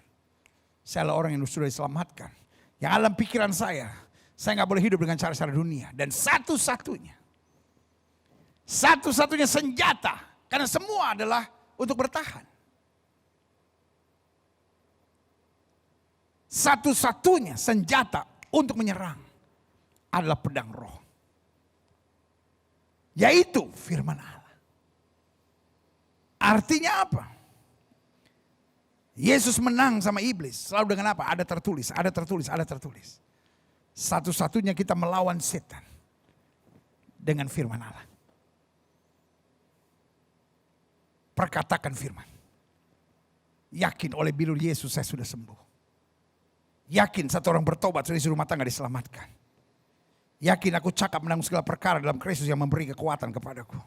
Saya adalah orang yang sudah diselamatkan. Yang alam pikiran saya nggak boleh hidup dengan cara-cara dunia. Dan satu-satunya senjata. Karena semua adalah untuk bertahan. Satu-satunya senjata untuk menyerang adalah pedang roh. Yaitu firman Allah. Artinya apa? Yesus menang sama iblis. Selalu dengan apa? Ada tertulis, ada tertulis, ada tertulis. Satu-satunya kita melawan setan. Dengan firman Allah. Perkatakan firman. Yakin oleh bilur Yesus saya sudah sembuh. Yakin satu orang bertobat selisih rumah tangga diselamatkan. Yakin aku cakap menanggung segala perkara dalam Kristus yang memberi kekuatan kepadaku.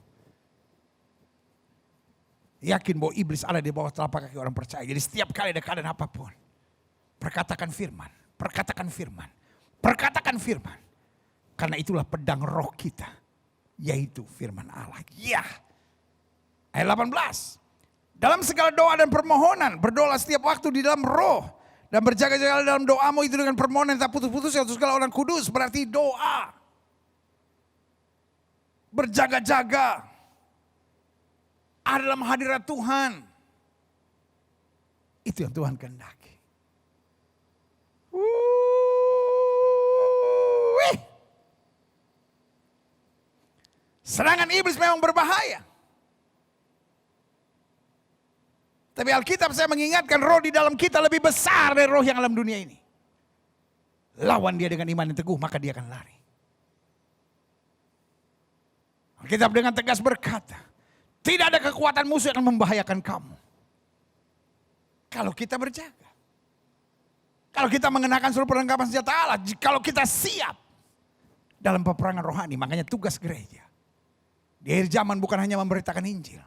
Yakin bahwa iblis ada di bawah telapak kaki orang percaya. Jadi setiap kali ada keadaan apapun. Perkatakan firman. Perkatakan firman. Perkatakan firman. Karena itulah pedang roh kita. Yaitu firman Allah. Ya. Ayat 18. Dalam segala doa dan permohonan. Berdoa setiap waktu di dalam roh. Dan berjaga-jaga dalam doamu itu dengan permohonan tak putus-putus. Untuk segala orang kudus. Berarti doa. Berjaga-jaga. Ada dalam hadirat Tuhan. Itu yang Tuhan kehendaki. Serangan iblis memang berbahaya. Tapi Alkitab saya mengingatkan roh di dalam kita lebih besar dari roh yang alam dunia ini. Lawan dia dengan iman yang teguh maka dia akan lari. Alkitab dengan tegas berkata, tidak ada kekuatan musuh yang akan membahayakan kamu. Kalau kita berjaga. Kalau kita mengenakan seluruh perlengkapan senjata Allah. Kalau kita siap dalam peperangan rohani. Makanya tugas gereja. Di akhir zaman bukan hanya memberitakan Injil.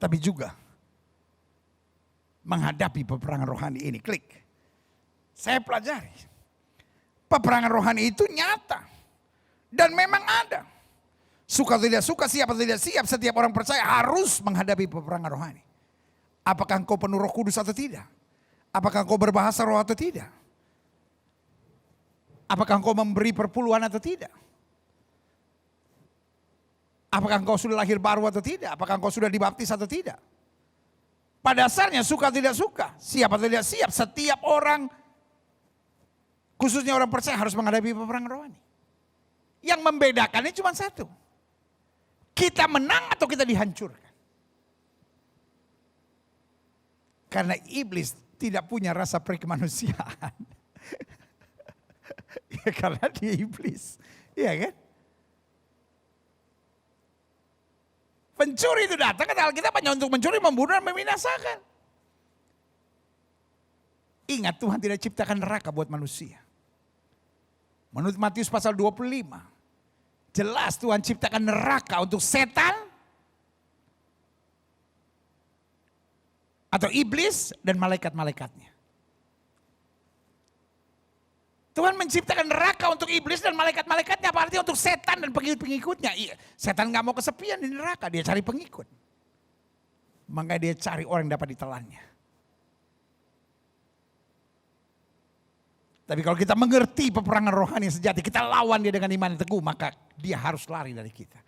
Tapi juga menghadapi peperangan rohani ini. Klik. Saya pelajari. Peperangan rohani itu nyata. Dan memang ada. Suka atau tidak suka, siap atau tidak siap, setiap orang percaya harus menghadapi peperangan rohani. Apakah engkau penuh Roh Kudus atau tidak? Apakah engkau berbahasa roh atau tidak? Apakah engkau memberi perpuluhan atau tidak? Apakah engkau sudah lahir baru atau tidak? Apakah engkau sudah dibaptis atau tidak? Pada dasarnya suka tidak suka, siap atau tidak siap, setiap orang, khususnya orang percaya harus menghadapi peperangan rohani. Yang membedakannya cuma satu. Kita menang atau kita dihancurkan. Karena iblis tidak punya rasa peri kemanusiaan. Ya karena dia iblis. Iya kan? Pencuri itu datang, kata Alkitab hanya untuk mencuri, membunuh, dan membinasakan. Ingat, Tuhan tidak ciptakan neraka buat manusia. Menurut Matius pasal 25, jelas Tuhan ciptakan neraka untuk setan, atau iblis, dan malaikat-malaikatnya. Tuhan menciptakan neraka untuk iblis dan malaikat-malaikatnya, apa artinya untuk setan dan pengikut-pengikutnya. Iya, setan gak mau kesepian di neraka, dia cari pengikut. Maka dia cari orang yang dapat ditelannya. Tapi kalau kita mengerti peperangan rohani yang sejati, kita lawan dia dengan iman yang teguh, maka dia harus lari dari kita.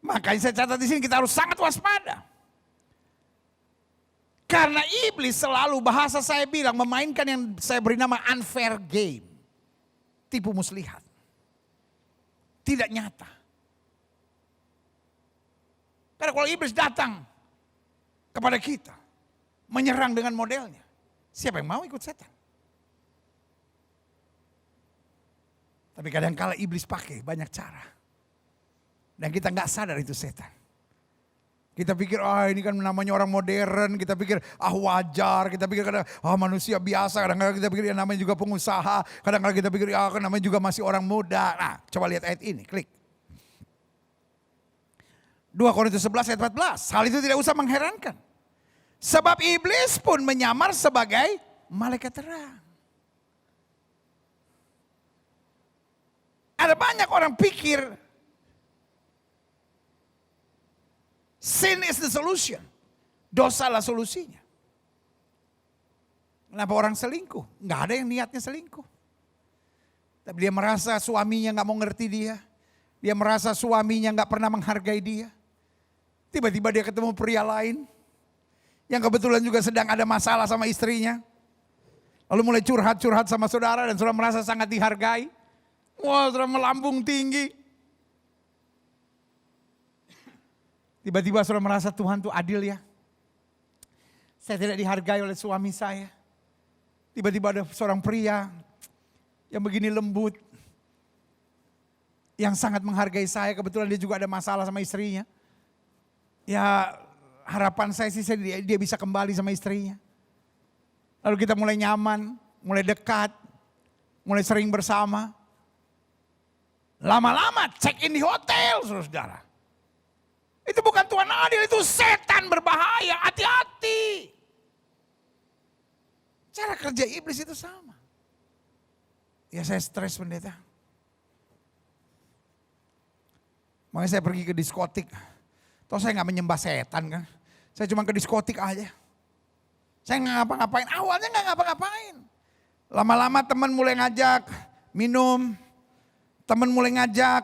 Makanya saya catat di sini kita harus sangat waspada. Karena iblis selalu, bahasa saya bilang, memainkan yang saya beri nama unfair game. Tipu muslihat. Tidak nyata. Karena kalau iblis datang kepada kita, menyerang dengan modelnya, siapa yang mau ikut setan? Tapi kadang-kala iblis pakai banyak cara. Dan kita nggak sadar itu setan. Kita pikir ini kan namanya orang modern, kita pikir wajar, kita pikir kadang manusia biasa, kadang-kadang kita pikir namanya juga pengusaha, kadang-kadang kita pikir kan namanya juga masih orang muda. Nah, coba lihat ayat ini, klik. 2 Korintus 11 ayat 14, hal itu tidak usah mengherankan. Sebab iblis pun menyamar sebagai malaikat terang. Ada banyak orang pikir sin is the solution. Dosalah solusinya. Kenapa orang selingkuh? Nggak ada yang niatnya selingkuh. Tapi dia merasa suaminya nggak mau ngerti dia. Dia merasa suaminya nggak pernah menghargai dia. Tiba-tiba dia ketemu pria lain. Yang kebetulan juga sedang ada masalah sama istrinya. Lalu mulai curhat-curhat sama saudara dan saudara merasa sangat dihargai. Wah, saudara melambung tinggi. Tiba-tiba saudara merasa Tuhan tuh adil ya. Saya tidak dihargai oleh suami saya. Tiba-tiba ada seorang pria yang begini lembut. Yang sangat menghargai saya. Kebetulan dia juga ada masalah sama istrinya. Ya harapan saya sih dia bisa kembali sama istrinya. Lalu kita mulai nyaman, mulai dekat, mulai sering bersama. Lama-lama check in di hotel saudara. Itu bukan Tuhan adil, itu setan berbahaya, hati-hati. Cara kerja iblis itu sama. Ya saya stres pendeta. Makanya saya pergi ke diskotik. Toh saya gak menyembah setan kan. Saya cuma ke diskotik aja. Saya gak ngapa-ngapain, awalnya gak ngapa-ngapain. Lama-lama teman mulai ngajak minum. Teman mulai ngajak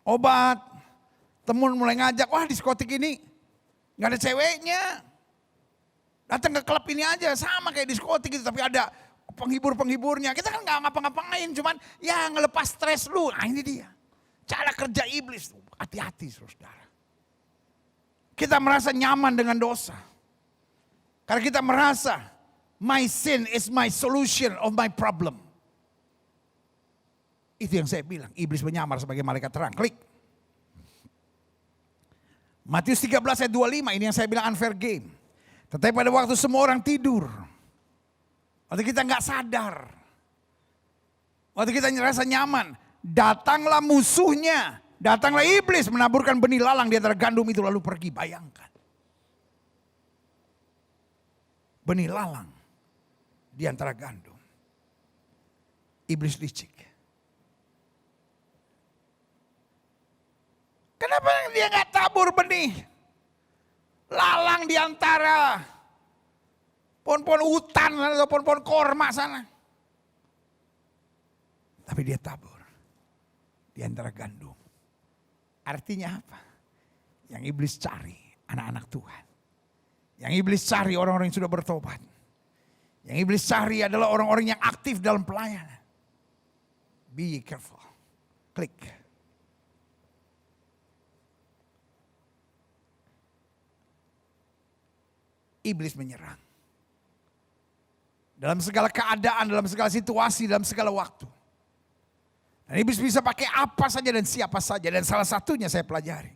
obat. Temen mulai ngajak, wah diskotik ini gak ada ceweknya. Datang ke klub ini aja, sama kayak diskotik gitu, tapi ada penghibur-penghiburnya. Kita kan gak ngapa-ngapain, cuman ya ngelepas stres lu. Nah ini dia, cara kerja iblis, hati-hati saudara. Kita merasa nyaman dengan dosa. Karena kita merasa, my sin is my solution of my problem. Itu yang saya bilang, iblis menyamar sebagai malaikat terang, klik. Matius 13 ayat 25, ini yang saya bilang unfair game. Tetapi pada waktu semua orang tidur, waktu kita nggak sadar, waktu kita ngerasa nyaman, datanglah musuhnya, datanglah iblis menaburkan benih lalang di antara gandum itu lalu pergi. Bayangkan. Benih lalang di antara gandum. Iblis licik. Kenapa dia nggak tabur benih lalang di antara pohon-pohon hutan atau pohon-pohon korma sana? Tapi dia tabur di antara gandum. Artinya apa? Yang iblis cari anak-anak Tuhan. Yang iblis cari orang-orang yang sudah bertobat. Yang iblis cari adalah orang-orang yang aktif dalam pelayanan. Be careful. Klik. Iblis menyerang. Dalam segala keadaan, dalam segala situasi, dalam segala waktu. Dan iblis bisa pakai apa saja dan siapa saja. Dan salah satunya saya pelajari.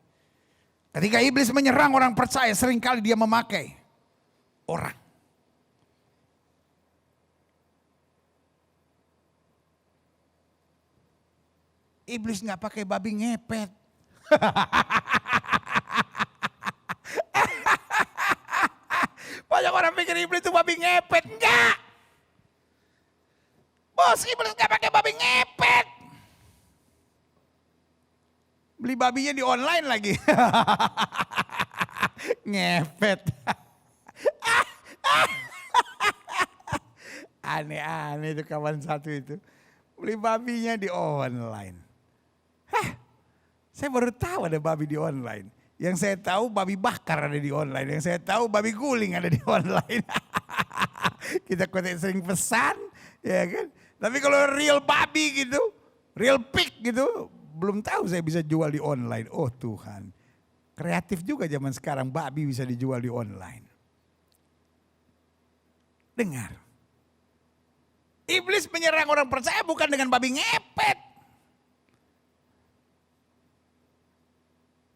Ketika iblis menyerang orang percaya, seringkali dia memakai orang. Iblis nggak pakai babi ngepet. Banyak orang pikir iblis itu babi ngepet. Enggak. Bos, iblis nggak pakai babi ngepet. Beli babinya di online lagi. Ngepet. Aneh-aneh itu kawan satu itu. Beli babinya di online. Saya baru tahu ada babi di online. Yang saya tahu babi bakar ada di online. Yang saya tahu babi guling ada di online. Kita sering pesan, ya kan. Tapi kalau real babi gitu, real pig gitu, belum tahu saya bisa jual di online. Oh Tuhan, kreatif juga zaman sekarang babi bisa dijual di online. Dengar, iblis menyerang orang percaya bukan dengan babi ngepet.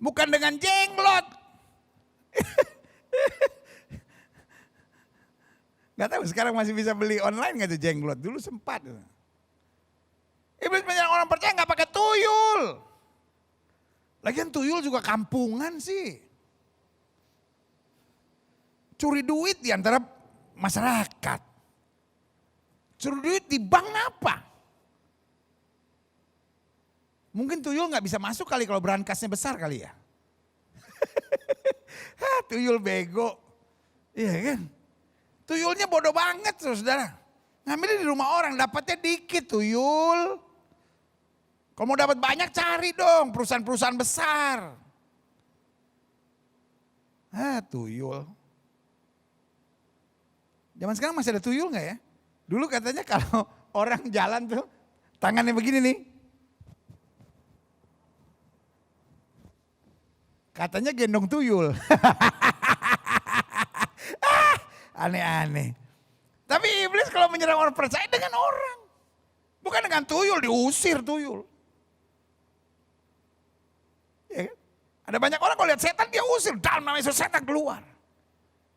Bukan dengan jenglot. Gak tahu sekarang masih bisa beli online gak tuh jenglot. Dulu sempat. Iblis menyerang orang percaya gak pakai tuyul. Lagian tuyul juga kampungan sih. Curi duit di antara masyarakat. Curi duit di bank apa? Mungkin tuyul gak bisa masuk kali kalau berangkasnya besar kali ya. Tuyul bego. Iya kan? Tuyulnya bodoh banget saudara. Ngambilnya di rumah orang dapatnya dikit tuyul. Kalau mau dapat banyak cari dong perusahaan-perusahaan besar. Tuyul. Zaman sekarang masih ada tuyul gak ya? Dulu katanya kalau orang jalan tuh tangannya begini nih. Katanya gendong tuyul. Aneh-aneh. Tapi iblis kalau menyerang orang percaya dengan orang. Bukan dengan tuyul, diusir tuyul. Ya kan? Ada banyak orang kalau lihat setan dia usir. Dalam nama Yesus setan keluar.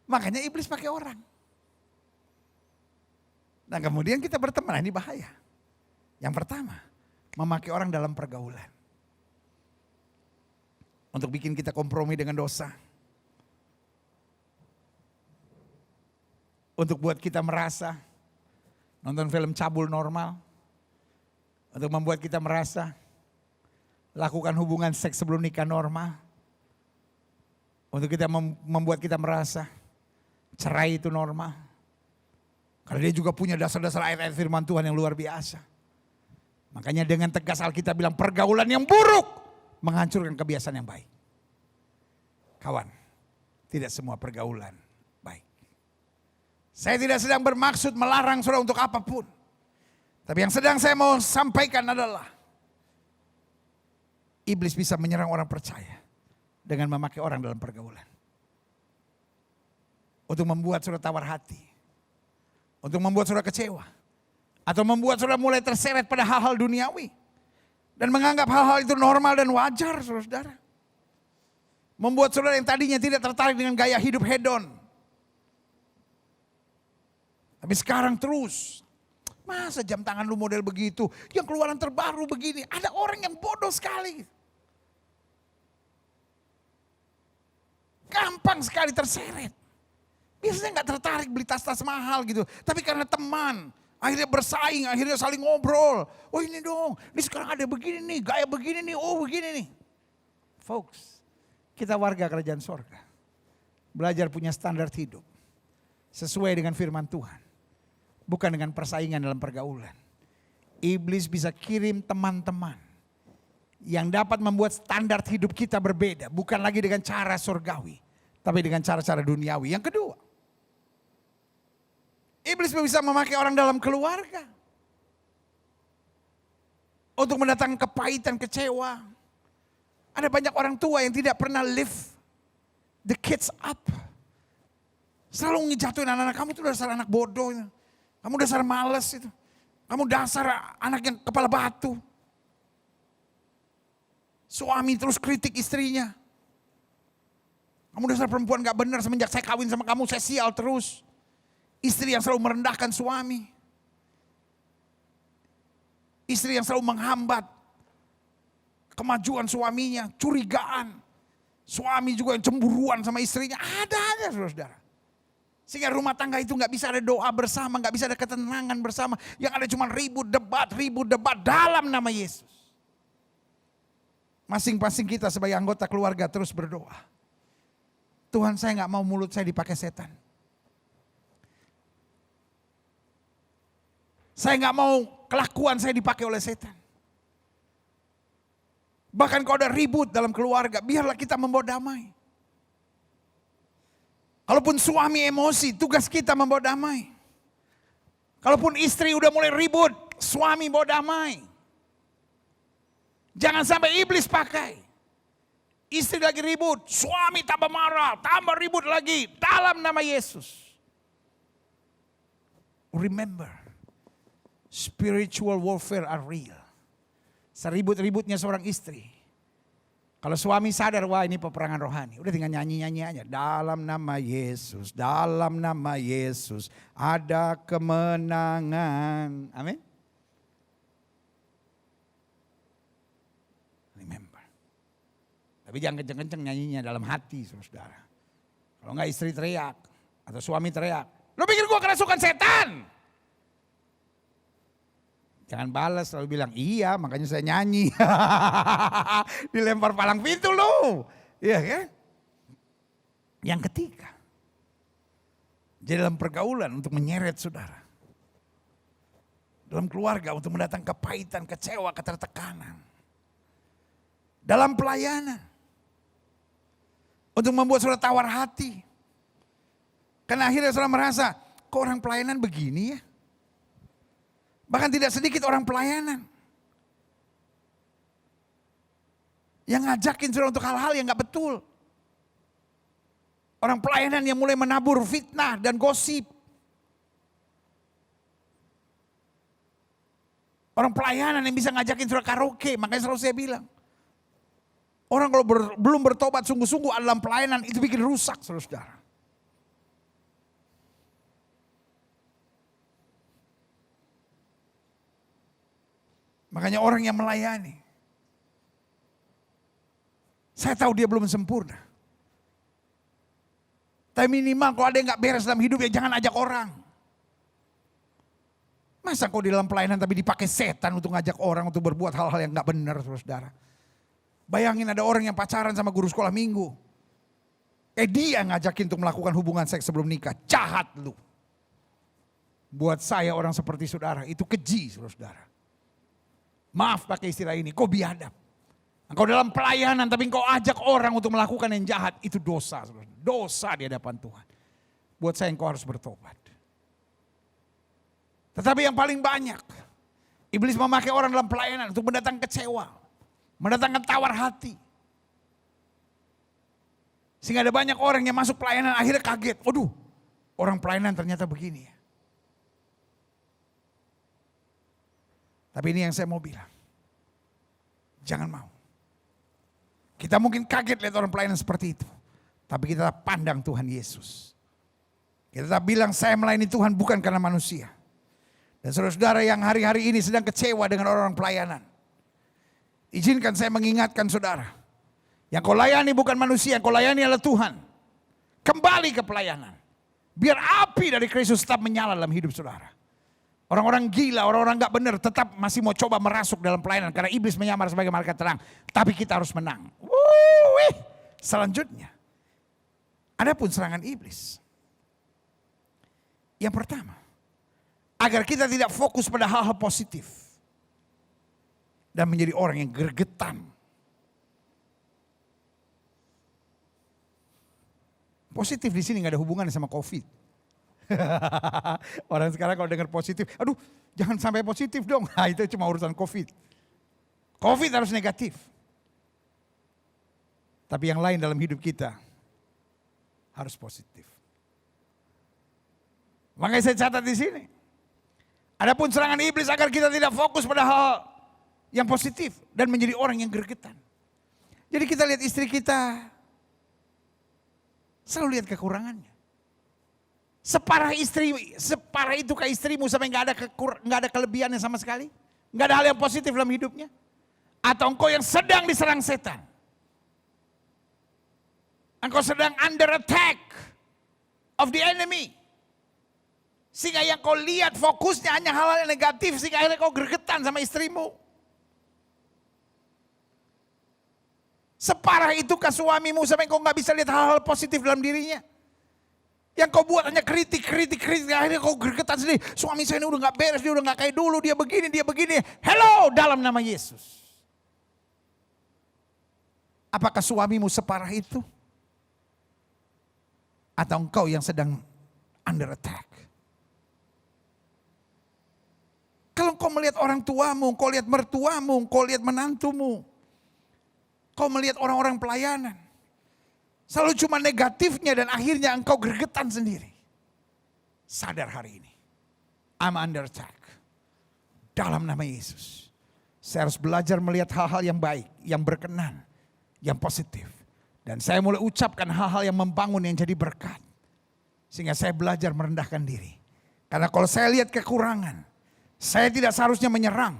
Makanya iblis pakai orang. Dan kemudian kita berteman, ini bahaya. Yang pertama, memakai orang dalam pergaulan. Untuk bikin kita kompromi dengan dosa. Untuk buat kita merasa nonton film cabul normal. Untuk membuat kita merasa lakukan hubungan seks sebelum nikah normal. Untuk kita membuat kita merasa cerai itu normal. Karena dia juga punya dasar-dasar ayat-ayat firman Tuhan yang luar biasa. Makanya dengan tegas Alkitab bilang pergaulan yang buruk menghancurkan kebiasaan yang baik. Kawan, tidak semua pergaulan baik. Saya tidak sedang bermaksud melarang saudara untuk apapun. Tapi yang sedang saya mau sampaikan adalah iblis bisa menyerang orang percaya dengan memakai orang dalam pergaulan. Untuk membuat saudara tawar hati. Untuk membuat saudara kecewa. Atau membuat saudara mulai terseret pada hal-hal duniawi. Dan menganggap hal-hal itu normal dan wajar saudara. Membuat saudara yang tadinya tidak tertarik dengan gaya hidup hedon. Tapi sekarang terus. Masa jam tangan lu model begitu. Yang keluaran terbaru begini. Ada orang yang bodoh sekali. Gampang sekali terseret. Biasanya gak tertarik beli tas-tas mahal gitu. Tapi karena teman. Akhirnya bersaing, akhirnya saling ngobrol. Oh ini dong, ini sekarang ada begini nih, gaya begini nih, oh begini nih. Folks, kita warga kerajaan sorga. Belajar punya standar hidup. Sesuai dengan firman Tuhan. Bukan dengan persaingan dalam pergaulan. Iblis bisa kirim teman-teman. yang dapat membuat standar hidup kita berbeda. Bukan lagi dengan cara surgawi, tapi dengan cara-cara duniawi. Yang kedua, iblis bisa memakai orang dalam keluarga untuk mendatangkan kepahitan, kecewa. Ada banyak orang tua yang tidak pernah lift the kids up. Selalu ngejatuhin anak-anak, kamu tuh dasar anak bodoh, kamu dasar males itu, kamu dasar anak yang kepala batu. Suami terus kritik istrinya. Kamu dasar perempuan gak benar, semenjak saya kawin sama kamu saya sial terus. Istri yang selalu merendahkan suami. Istri yang selalu menghambat kemajuan suaminya, curigaan. Suami juga yang cemburuan sama istrinya, ada aja saudara-saudara. Sehingga rumah tangga itu gak bisa ada doa bersama, gak bisa ada ketenangan bersama. Yang ada cuma ribut debat dalam nama Yesus. Masing-masing kita sebagai anggota keluarga terus berdoa. Tuhan, saya gak mau mulut saya dipakai setan. Saya gak mau kelakuan saya dipakai oleh setan. Bahkan kalau ada ribut dalam keluarga, biarlah kita membawa damai. Kalaupun suami emosi, tugas kita membawa damai. Kalaupun istri udah mulai ribut, suami bawa damai. Jangan sampai iblis pakai. Istri lagi ribut, suami tambah marah, tambah ribut lagi. Dalam nama Yesus. Remember, spiritual warfare are real. Seribut-ributnya seorang istri. Kalau suami sadar, wah ini peperangan rohani. Udah tinggal nyanyi-nyanyi aja. Dalam nama Yesus, dalam nama Yesus ada kemenangan. Amin. Remember. Tapi jangan kenceng-kenceng nyanyinya, dalam hati saudara. Kalau enggak istri teriak atau suami teriak, lu pikir gua kerasukan setan? Jangan balas, selalu bilang iya, makanya saya nyanyi. Dilempar palang pintu lu. Iya kan? Yang ketiga, jadi dalam pergaulan untuk menyeret saudara. Dalam keluarga untuk mendatangkan kepahitan, kecewa, ketertekanan. Dalam pelayanan. Untuk membuat saudara tawar hati. Karena akhirnya saudara merasa, kok orang pelayanan begini ya? Bahkan tidak sedikit orang pelayanan. Yang ngajakin saudara untuk hal-hal yang gak betul. Orang pelayanan yang mulai menabur fitnah dan gosip. Orang pelayanan yang bisa ngajakin saudara karaoke, makanya selalu saya bilang. Orang kalau belum bertobat sungguh-sungguh dalam pelayanan itu bikin rusak saudara. Makanya orang yang melayani. Saya tahu dia belum sempurna. Tapi minimal kalau ada yang gak beres dalam hidup ya jangan ajak orang. Masa kau di dalam pelayanan tapi dipakai setan untuk ngajak orang untuk berbuat hal-hal yang gak benar saudara. Bayangin ada orang yang pacaran sama guru sekolah minggu. Dia ngajakin untuk melakukan hubungan seks sebelum nikah. Jahat lu. Buat saya orang seperti saudara itu keji saudara. Maaf pakai istilah ini, kau biadab. Engkau dalam pelayanan tapi engkau ajak orang untuk melakukan yang jahat. Itu dosa saudara. Dosa di hadapan Tuhan. Buat saya engkau harus bertobat. Tetapi yang paling banyak. Iblis memakai orang dalam pelayanan untuk mendatangkan kecewa. Mendatangkan tawar hati. Sehingga ada banyak orang yang masuk pelayanan akhirnya kaget. Waduh, orang pelayanan ternyata begini ya. Tapi ini yang saya mau bilang. Jangan mau. Kita mungkin kaget lihat orang pelayanan seperti itu. Tapi kita pandang Tuhan Yesus. Kita tetap bilang saya melayani Tuhan bukan karena manusia. Dan saudara-saudara yang hari-hari ini sedang kecewa dengan orang-orang pelayanan. Izinkan saya mengingatkan saudara. Yang kau layani bukan manusia, yang kau layani adalah Tuhan. Kembali ke pelayanan. Biar api dari Kristus tetap menyala dalam hidup saudara. Orang-orang gila, orang-orang gak benar tetap masih mau coba merasuk dalam pelayanan. Karena iblis menyamar sebagai malaikat terang. Tapi kita harus menang. Selanjutnya. Adapun serangan iblis. Yang pertama. Agar kita tidak fokus pada hal-hal positif. dan menjadi orang yang gregetan. Positif di sini nggak ada hubungannya sama COVID. Orang sekarang kalau dengar positif, aduh jangan sampai positif dong. Nah, itu cuma urusan COVID. COVID harus negatif. Tapi yang lain dalam hidup kita harus positif. Makanya saya catat di sini. Adapun serangan iblis agar kita tidak fokus pada hal yang positif dan menjadi orang yang gregetan. Jadi kita lihat istri kita, selalu lihat kekurangannya. Separah itukah istrimu sampai nggak ada kelebihannya sama sekali? Nggak ada hal yang positif dalam hidupnya? Atau engkau yang sedang diserang setan? Engkau sedang under attack of the enemy. Sehingga yang kau lihat fokusnya hanya hal-hal yang negatif, sehingga akhirnya kau gregetan sama istrimu. Separah itukah suamimu sampai kau nggak bisa lihat hal-hal positif dalam dirinya? Yang kau buat hanya kritik, akhirnya kau gregetan sendiri. Suami saya ini udah nggak beres, dia udah nggak kayak dulu, dia begini. Hello, dalam nama Yesus. Apakah suamimu separah itu? Atau engkau yang sedang under attack? Kalau kau melihat orang tuamu, kau lihat mertuamu, kau lihat menantumu, kau melihat orang-orang pelayanan, selalu cuma negatifnya dan akhirnya engkau gregetan sendiri. Sadar hari ini, I'm under attack. Dalam nama Yesus, saya harus belajar melihat hal-hal yang baik, yang berkenan, yang positif. Dan saya mulai ucapkan hal-hal yang membangun, yang jadi berkat. Sehingga saya belajar merendahkan diri. Karena kalau saya lihat kekurangan, saya tidak seharusnya menyerang.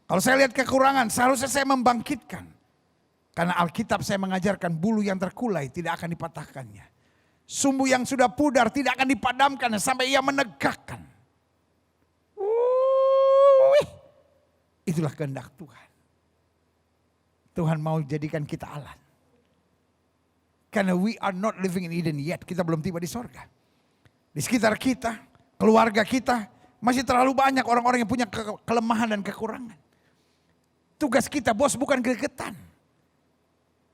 Kalau saya lihat kekurangan, seharusnya saya membangkitkan. Karena Alkitab saya mengajarkan bulu yang terkulai tidak akan dipatahkannya. Sumbu yang sudah pudar tidak akan dipadamkan sampai ia menegakkan. Itulah kehendak Tuhan. Tuhan mau jadikan kita alat. Karena we are not living in Eden yet. Kita belum tiba di sorga. Di sekitar kita, keluarga kita, masih terlalu banyak orang-orang yang punya kelemahan dan kekurangan. Tugas kita bos bukan gregetan.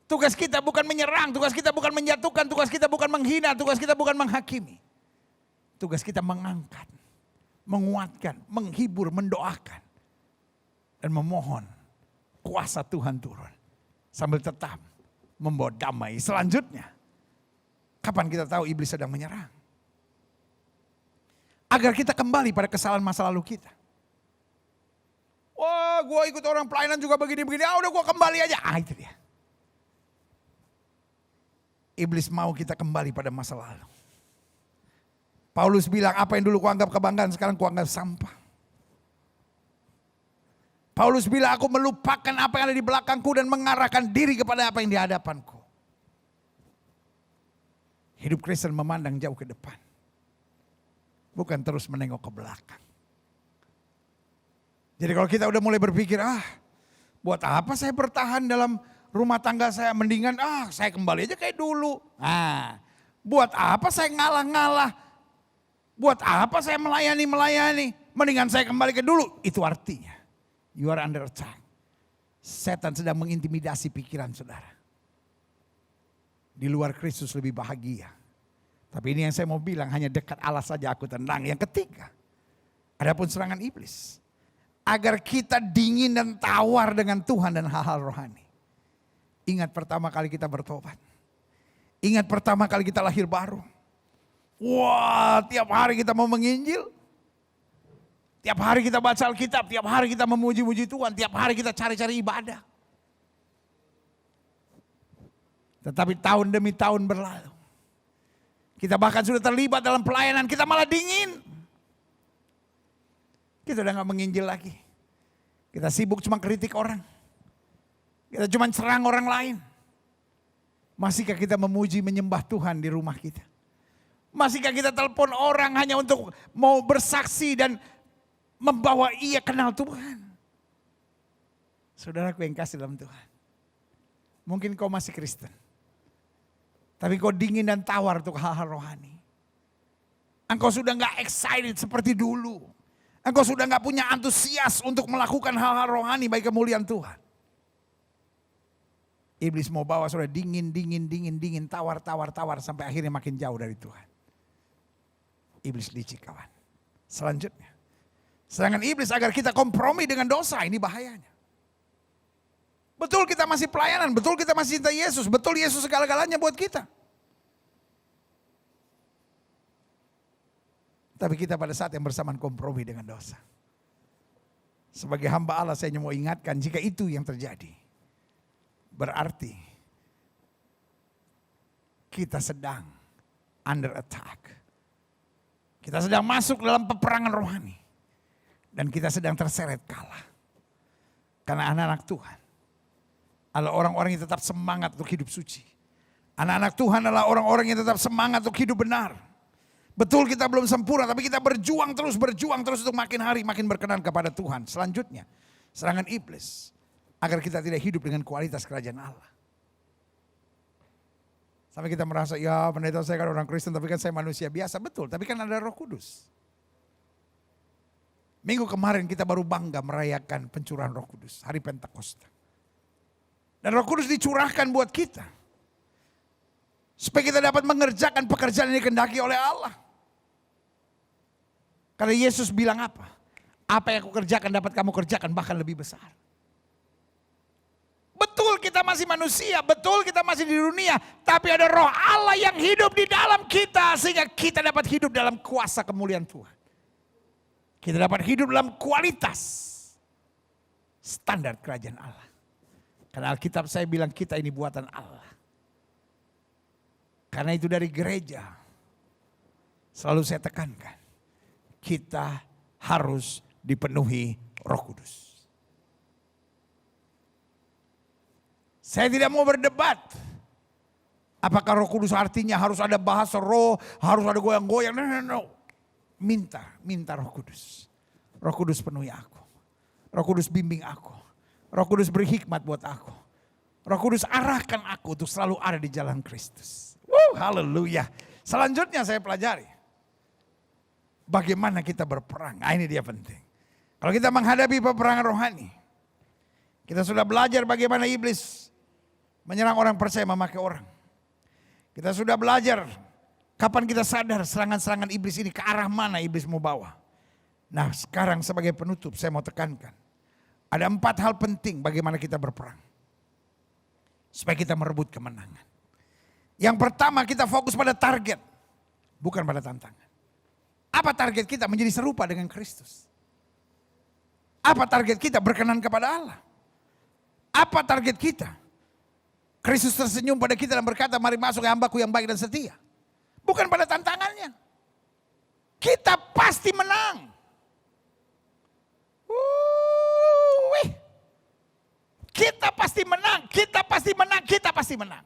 Tugas kita bukan menyerang, tugas kita bukan menjatuhkan, tugas kita bukan menghina, tugas kita bukan menghakimi. Tugas kita mengangkat, menguatkan, menghibur, mendoakan. Dan memohon kuasa Tuhan turun. Sambil tetap membawa damai. Selanjutnya, kapan kita tahu iblis sedang menyerang? Agar kita kembali pada kesalahan masa lalu kita. Wah, gue ikut orang pelayanan juga begini-begini. Udah gue kembali aja. Itu dia. Iblis mau kita kembali pada masa lalu. Paulus bilang, apa yang dulu kuanggap kebanggaan, sekarang kuanggap sampah. Paulus bilang, aku melupakan apa yang ada di belakangku dan mengarahkan diri kepada apa yang di hadapanku. Hidup Kristen memandang jauh ke depan. Bukan terus menengok ke belakang. Jadi kalau kita udah mulai berpikir, buat apa saya bertahan dalam rumah tangga saya, mendingan saya kembali aja kayak dulu. Buat apa saya ngalah-ngalah? Buat apa saya melayani? Mendingan saya kembali ke dulu. Itu artinya, you are under attack. Setan sedang mengintimidasi pikiran saudara. Di luar Kristus lebih bahagia. Tapi ini yang saya mau bilang, hanya dekat Allah saja aku tenang. Yang ketiga, adapun serangan iblis. Agar kita dingin dan tawar dengan Tuhan dan hal-hal rohani. Ingat pertama kali kita bertobat. Ingat pertama kali kita lahir baru. Wah, tiap hari kita mau menginjil. Tiap hari kita baca Alkitab, tiap hari kita memuji-muji Tuhan, tiap hari kita cari-cari ibadah. Tetapi tahun demi tahun berlalu. Kita bahkan sudah terlibat dalam pelayanan, kita malah dingin. Kita udah gak menginjil lagi. Kita sibuk cuma kritik orang. Kita cuma serang orang lain. Masihkah kita memuji menyembah Tuhan di rumah kita? Masihkah kita telepon orang hanya untuk mau bersaksi dan membawa ia kenal Tuhan? Saudaraku yang kasih dalam Tuhan. Mungkin kau masih Kristen. Tapi kau dingin dan tawar untuk hal-hal rohani. Engkau sudah gak excited seperti dulu. Engkau sudah gak punya antusias untuk melakukan hal-hal rohani bagi kemuliaan Tuhan. Iblis mau bawa saudara dingin, tawar sampai akhirnya makin jauh dari Tuhan. Iblis licik kawan. Selanjutnya. Sedangkan iblis agar kita kompromi dengan dosa, ini bahayanya. Betul kita masih pelayanan, betul kita masih cinta Yesus, betul Yesus segala-galanya buat kita. Tapi kita pada saat yang bersamaan kompromi dengan dosa. Sebagai hamba Allah saya mau ingatkan jika itu yang terjadi. Berarti kita sedang under attack. Kita sedang masuk dalam peperangan rohani. Dan kita sedang terseret kalah. Karena anak-anak Tuhan adalah orang-orang yang tetap semangat untuk hidup suci. Anak-anak Tuhan adalah orang-orang yang tetap semangat untuk hidup benar. Betul kita belum sempurna, tapi kita berjuang terus untuk makin hari makin berkenan kepada Tuhan. Selanjutnya, serangan iblis. Agar kita tidak hidup dengan kualitas kerajaan Allah. Sampai kita merasa, ya pendeta saya kan orang Kristen tapi kan saya manusia biasa. Betul, tapi kan ada Roh Kudus. Minggu kemarin kita baru bangga merayakan pencurahan Roh Kudus, hari Pentakosta. Dan Roh Kudus dicurahkan buat kita. Supaya kita dapat mengerjakan pekerjaan yang dikehendaki oleh Allah. Karena Yesus bilang apa? Apa yang aku kerjakan dapat kamu kerjakan bahkan lebih besar. Betul kita masih manusia, betul kita masih di dunia. Tapi ada Roh Allah yang hidup di dalam kita. Sehingga kita dapat hidup dalam kuasa kemuliaan Tuhan. Kita dapat hidup dalam kualitas standar kerajaan Allah. Karena Alkitab saya bilang kita ini buatan Allah. Karena itu dari gereja selalu saya tekankan. Kita harus dipenuhi Roh Kudus. Saya tidak mau berdebat. Apakah Roh Kudus artinya harus ada bahasa roh, harus ada goyang-goyang. No. Minta Roh Kudus. Roh Kudus penuhi aku. Roh Kudus bimbing aku. Roh Kudus beri hikmat buat aku. Roh Kudus arahkan aku untuk selalu ada di jalan Kristus. Haleluya. Selanjutnya saya pelajari. Bagaimana kita berperang. Nah, ini dia penting. Kalau kita menghadapi peperangan rohani. Kita sudah belajar bagaimana iblis menyerang orang percaya memakai orang. Kita sudah belajar kapan kita sadar serangan-serangan iblis ini ke arah mana iblis mau bawa. Nah sekarang sebagai penutup saya mau tekankan. Ada 4 hal penting bagaimana kita berperang. Supaya kita merebut kemenangan. Yang pertama kita fokus pada target. Bukan pada tantangan. Apa target kita? Menjadi serupa dengan Kristus. Apa target kita? Berkenan kepada Allah. Apa target kita? Kristus tersenyum pada kita dan berkata, mari masuk hambaku yang baik dan setia. Bukan pada tantangannya. Kita pasti menang. Kita pasti menang, kita pasti menang, kita pasti menang.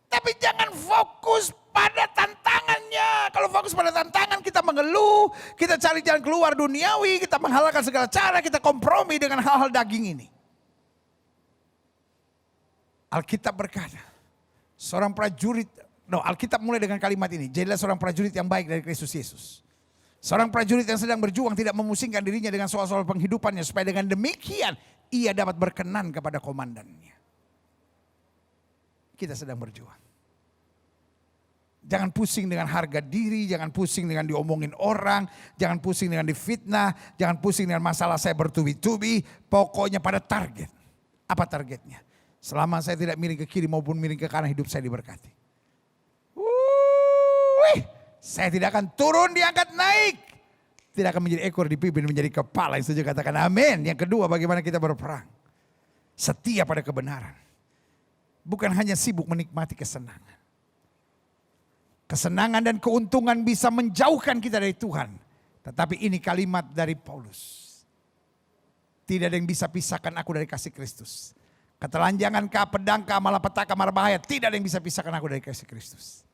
Tapi jangan fokus pada tantangannya. Kalau fokus pada tantangan kita mengeluh, kita cari jalan keluar duniawi, kita menghalalkan segala cara, kita kompromi dengan hal-hal daging ini. Alkitab berkata, seorang prajurit, Alkitab mulai dengan kalimat ini, jadilah seorang prajurit yang baik dari Kristus Yesus. Seorang prajurit yang sedang berjuang tidak memusingkan dirinya dengan soal-soal penghidupannya, supaya dengan demikian ia dapat berkenan kepada komandannya. Kita sedang berjuang. Jangan pusing dengan harga diri, jangan pusing dengan diomongin orang, jangan pusing dengan difitnah, jangan pusing dengan masalah saya bertubi-tubi, pokoknya pada target. Apa targetnya? Selama saya tidak miring ke kiri maupun miring ke kanan, hidup saya diberkati. Saya tidak akan turun, diangkat naik. Tidak akan menjadi ekor, dipimpin menjadi kepala. Yang setuju katakan amin. Yang kedua, bagaimana kita berperang? Setia pada kebenaran. Bukan hanya sibuk menikmati kesenangan. Kesenangan dan keuntungan bisa menjauhkan kita dari Tuhan. Tetapi ini kalimat dari Paulus. Tidak ada yang bisa pisahkan aku dari kasih Kristus. Ketelanjangan kah, pedang kah, malapetaka, mara bahaya. Tidak ada yang bisa pisahkan aku dari kasih Kristus.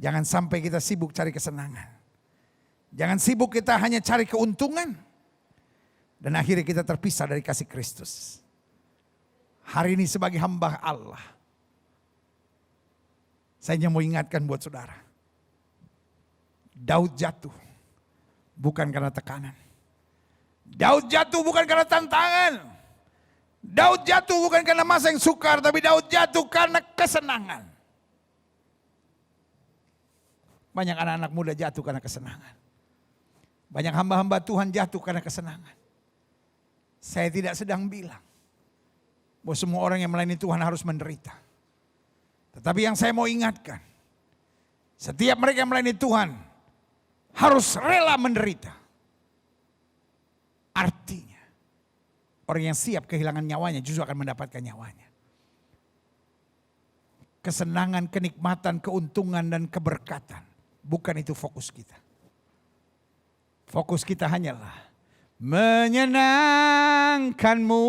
Jangan sampai kita sibuk cari kesenangan. Jangan sibuk kita hanya cari keuntungan. Dan akhirnya kita terpisah dari kasih Kristus. Hari ini sebagai hamba Allah. Saya hanya mau ingatkan buat saudara. Daud jatuh. bukan karena tekanan. Daud jatuh bukan karena tantangan. Daud jatuh bukan karena masa yang sukar, tapi Daud jatuh karena kesenangan. Banyak anak-anak muda jatuh karena kesenangan. Banyak hamba-hamba Tuhan jatuh karena kesenangan. Saya tidak sedang bilang bahwa semua orang yang melayani Tuhan harus menderita. Tetapi yang saya mau ingatkan, setiap mereka yang melayani Tuhan harus rela menderita. Artinya, orang yang siap kehilangan nyawanya justru akan mendapatkan nyawanya. Kesenangan, kenikmatan, keuntungan, dan keberkatan. Bukan itu fokus kita. Fokus kita hanyalah menyenangkanmu,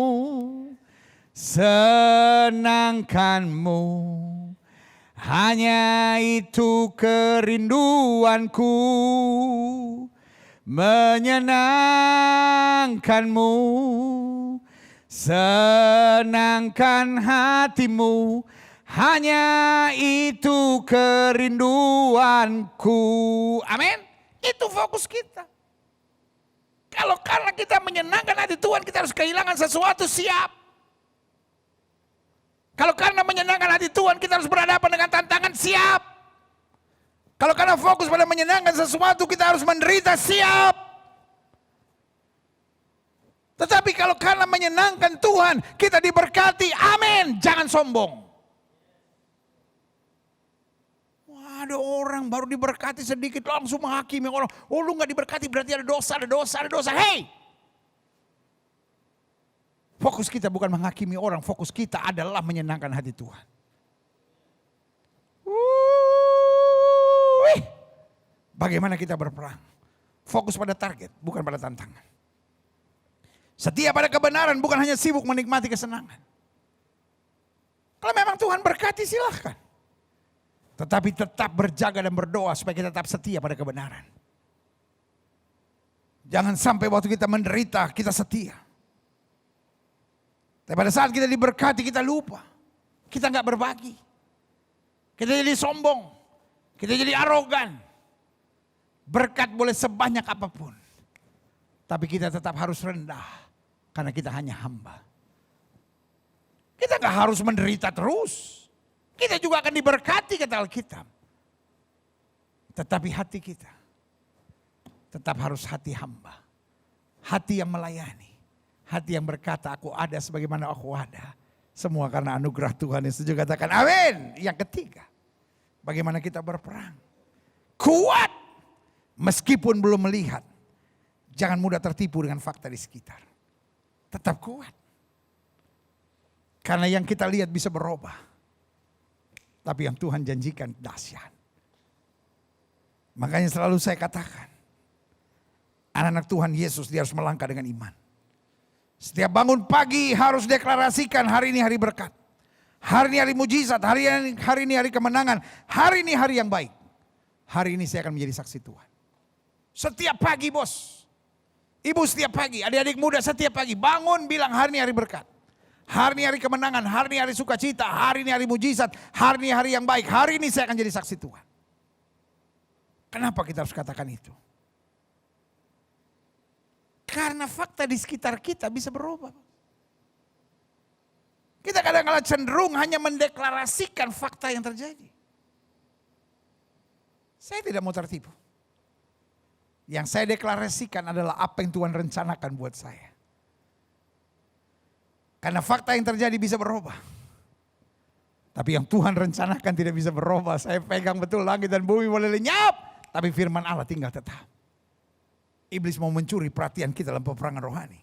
senangkanmu. Hanya itu kerinduanku, menyenangkanmu, senangkan hatimu. Hanya itu kerinduanku. Amin. Itu fokus kita. Kalau karena kita menyenangkan hati Tuhan, kita harus kehilangan sesuatu, siap. Kalau karena menyenangkan hati Tuhan, kita harus berhadapan dengan tantangan, siap. Kalau karena fokus pada menyenangkan sesuatu, kita harus menderita, siap. Tetapi kalau karena menyenangkan Tuhan, kita diberkati, amin. Jangan sombong. Ada orang baru diberkati sedikit langsung menghakimi orang. Oh, lu gak diberkati berarti ada dosa, ada dosa, ada dosa. Hey! Fokus kita bukan menghakimi orang, fokus kita adalah menyenangkan hati Tuhan. Bagaimana kita berperang? Fokus pada target, bukan pada tantangan. Setia pada kebenaran, bukan hanya sibuk menikmati kesenangan. Kalau memang Tuhan berkati, silahkan. Tetapi tetap berjaga dan berdoa supaya kita tetap setia pada kebenaran. Jangan sampai waktu kita menderita, kita setia. Tapi pada saat kita diberkati, kita lupa. Kita nggak berbagi. Kita jadi sombong. Kita jadi arogan. Berkat boleh sebanyak apapun. Tapi kita tetap harus rendah. Karena kita hanya hamba. Kita nggak harus menderita terus. Kita juga akan diberkati kata Alkitab. Tetapi hati kita tetap harus hati hamba. Hati yang melayani. Hati yang berkata, aku ada sebagaimana aku ada. Semua karena anugerah Tuhan. Yang setuju katakan amin. Yang ketiga, bagaimana kita berperang. Kuat meskipun belum melihat. Jangan mudah tertipu dengan fakta di sekitar. Tetap kuat. Karena yang kita lihat bisa berubah. Tapi yang Tuhan janjikan dahsyat. Makanya selalu saya katakan. Anak-anak Tuhan Yesus dia harus melangkah dengan iman. Setiap bangun pagi harus deklarasikan hari ini hari berkat. Hari ini hari mujizat, hari ini hari kemenangan. Hari ini hari yang baik. Hari ini saya akan menjadi saksi Tuhan. Setiap pagi bos. Ibu setiap pagi, adik-adik muda setiap pagi. Bangun bilang hari ini hari berkat. Hari ini hari kemenangan, hari ini hari sukacita, hari ini hari mujizat, hari ini hari yang baik. Hari ini saya akan jadi saksi Tuhan. Kenapa kita harus katakan itu? Karena fakta di sekitar kita bisa berubah. Kita kadang-kadang cenderung hanya mendeklarasikan fakta yang terjadi. Saya tidak mau tertipu. Yang saya deklarasikan adalah apa yang Tuhan rencanakan buat saya. Karena fakta yang terjadi bisa berubah. Tapi yang Tuhan rencanakan tidak bisa berubah. Saya pegang betul langit dan bumi boleh lenyap. Tapi firman Allah tinggal tetap. Iblis mau mencuri perhatian kita dalam peperangan rohani.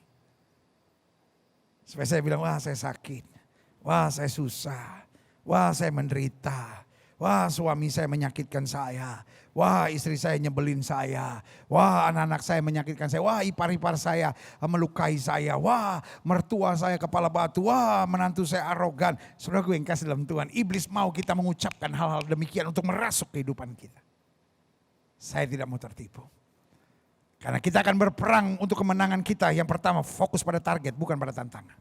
Supaya saya bilang, wah saya sakit. Wah saya susah. Wah saya menderita. Wah suami saya menyakitkan saya. Wah istri saya nyebelin saya. Wah anak-anak saya menyakitkan saya. Wah ipar-ipar saya melukai saya. Wah mertua saya kepala batu. Wah menantu saya arogan. Saudara gue yang kasih dalam Tuhan. Iblis mau kita mengucapkan hal-hal demikian untuk merasuk kehidupan kita. Saya tidak mau tertipu. Karena kita akan berperang untuk kemenangan kita. Yang pertama fokus pada target bukan pada tantangan.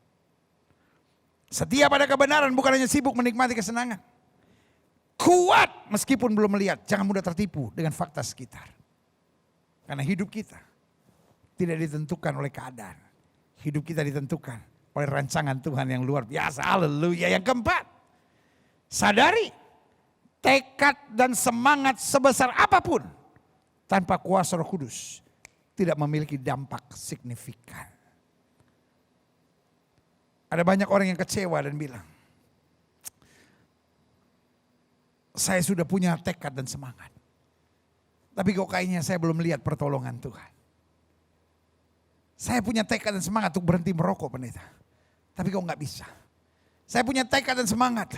Setia pada kebenaran bukan hanya sibuk menikmati kesenangan. Kuat meskipun belum melihat. Jangan mudah tertipu dengan fakta sekitar. Karena hidup kita tidak ditentukan oleh keadaan. Hidup kita ditentukan oleh rancangan Tuhan yang luar biasa. Haleluya. Yang keempat, sadari tekad dan semangat sebesar apapun tanpa kuasa Roh Kudus tidak memiliki dampak signifikan. Ada banyak orang yang kecewa dan bilang, saya sudah punya tekad dan semangat, tapi kok kayaknya saya belum lihat pertolongan Tuhan. Saya punya tekad dan semangat untuk berhenti merokok, pendeta, tapi kok nggak bisa. Saya punya tekad dan semangat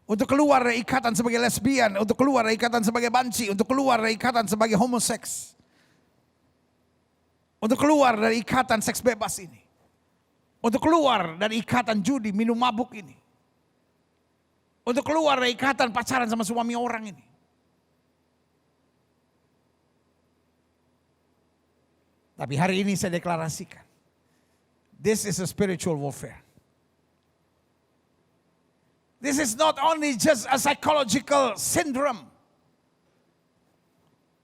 untuk keluar dari ikatan sebagai lesbian, untuk keluar dari ikatan sebagai banci, untuk keluar dari ikatan sebagai homoseks, untuk keluar dari ikatan seks bebas ini, untuk keluar dari ikatan judi, minum mabuk ini, untuk keluar dari ikatan pacaran sama suami orang ini. Tapi hari ini saya deklarasikan, this is a spiritual warfare. This is not only just a psychological syndrome.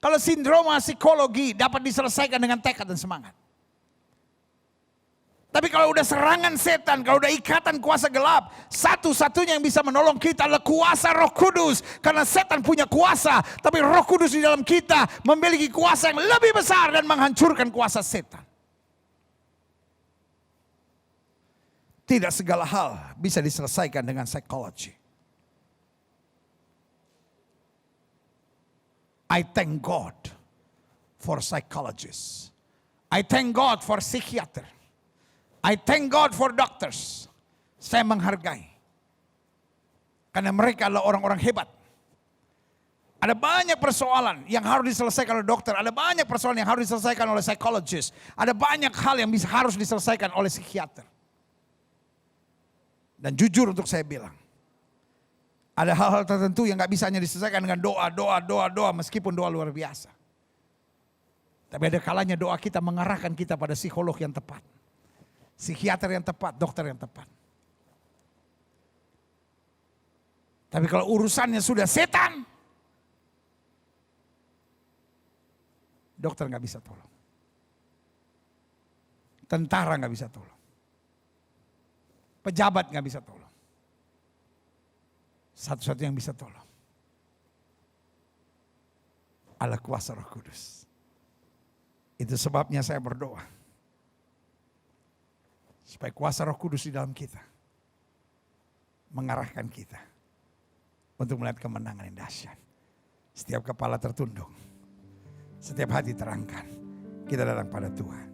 Kalau sindroma psikologi dapat diselesaikan dengan tekad dan semangat. Tapi kalau udah serangan setan, kalau udah ikatan kuasa gelap, satu-satunya yang bisa menolong kita adalah kuasa Roh Kudus. Karena setan punya kuasa, tapi Roh Kudus di dalam kita memiliki kuasa yang lebih besar dan menghancurkan kuasa setan. Tidak segala hal bisa diselesaikan dengan psikologi. I thank God for psychologists. I thank God for psychiater. I thank God for doctors. Saya menghargai. Karena mereka adalah orang-orang hebat. Ada banyak persoalan yang harus diselesaikan oleh dokter. Ada banyak persoalan yang harus diselesaikan oleh psychologist. Ada banyak hal yang harus diselesaikan oleh psikiater. Dan jujur untuk saya bilang, ada hal-hal tertentu yang gak bisa hanya diselesaikan dengan doa, meskipun doa luar biasa. Tapi ada kalanya doa kita mengarahkan kita pada psikolog yang tepat, psikiater yang tepat, dokter yang tepat. Tapi kalau urusannya sudah setan, dokter gak bisa tolong, tentara gak bisa tolong, pejabat gak bisa tolong. Satu-satunya yang bisa tolong adalah kuasa Roh Kudus. Itu sebabnya saya berdoa supaya kuasa Roh Kudus di dalam kita mengarahkan kita untuk melihat kemenangan yang dahsyat. Setiap kepala tertunduk, setiap hati terangkat, kita datang pada Tuhan.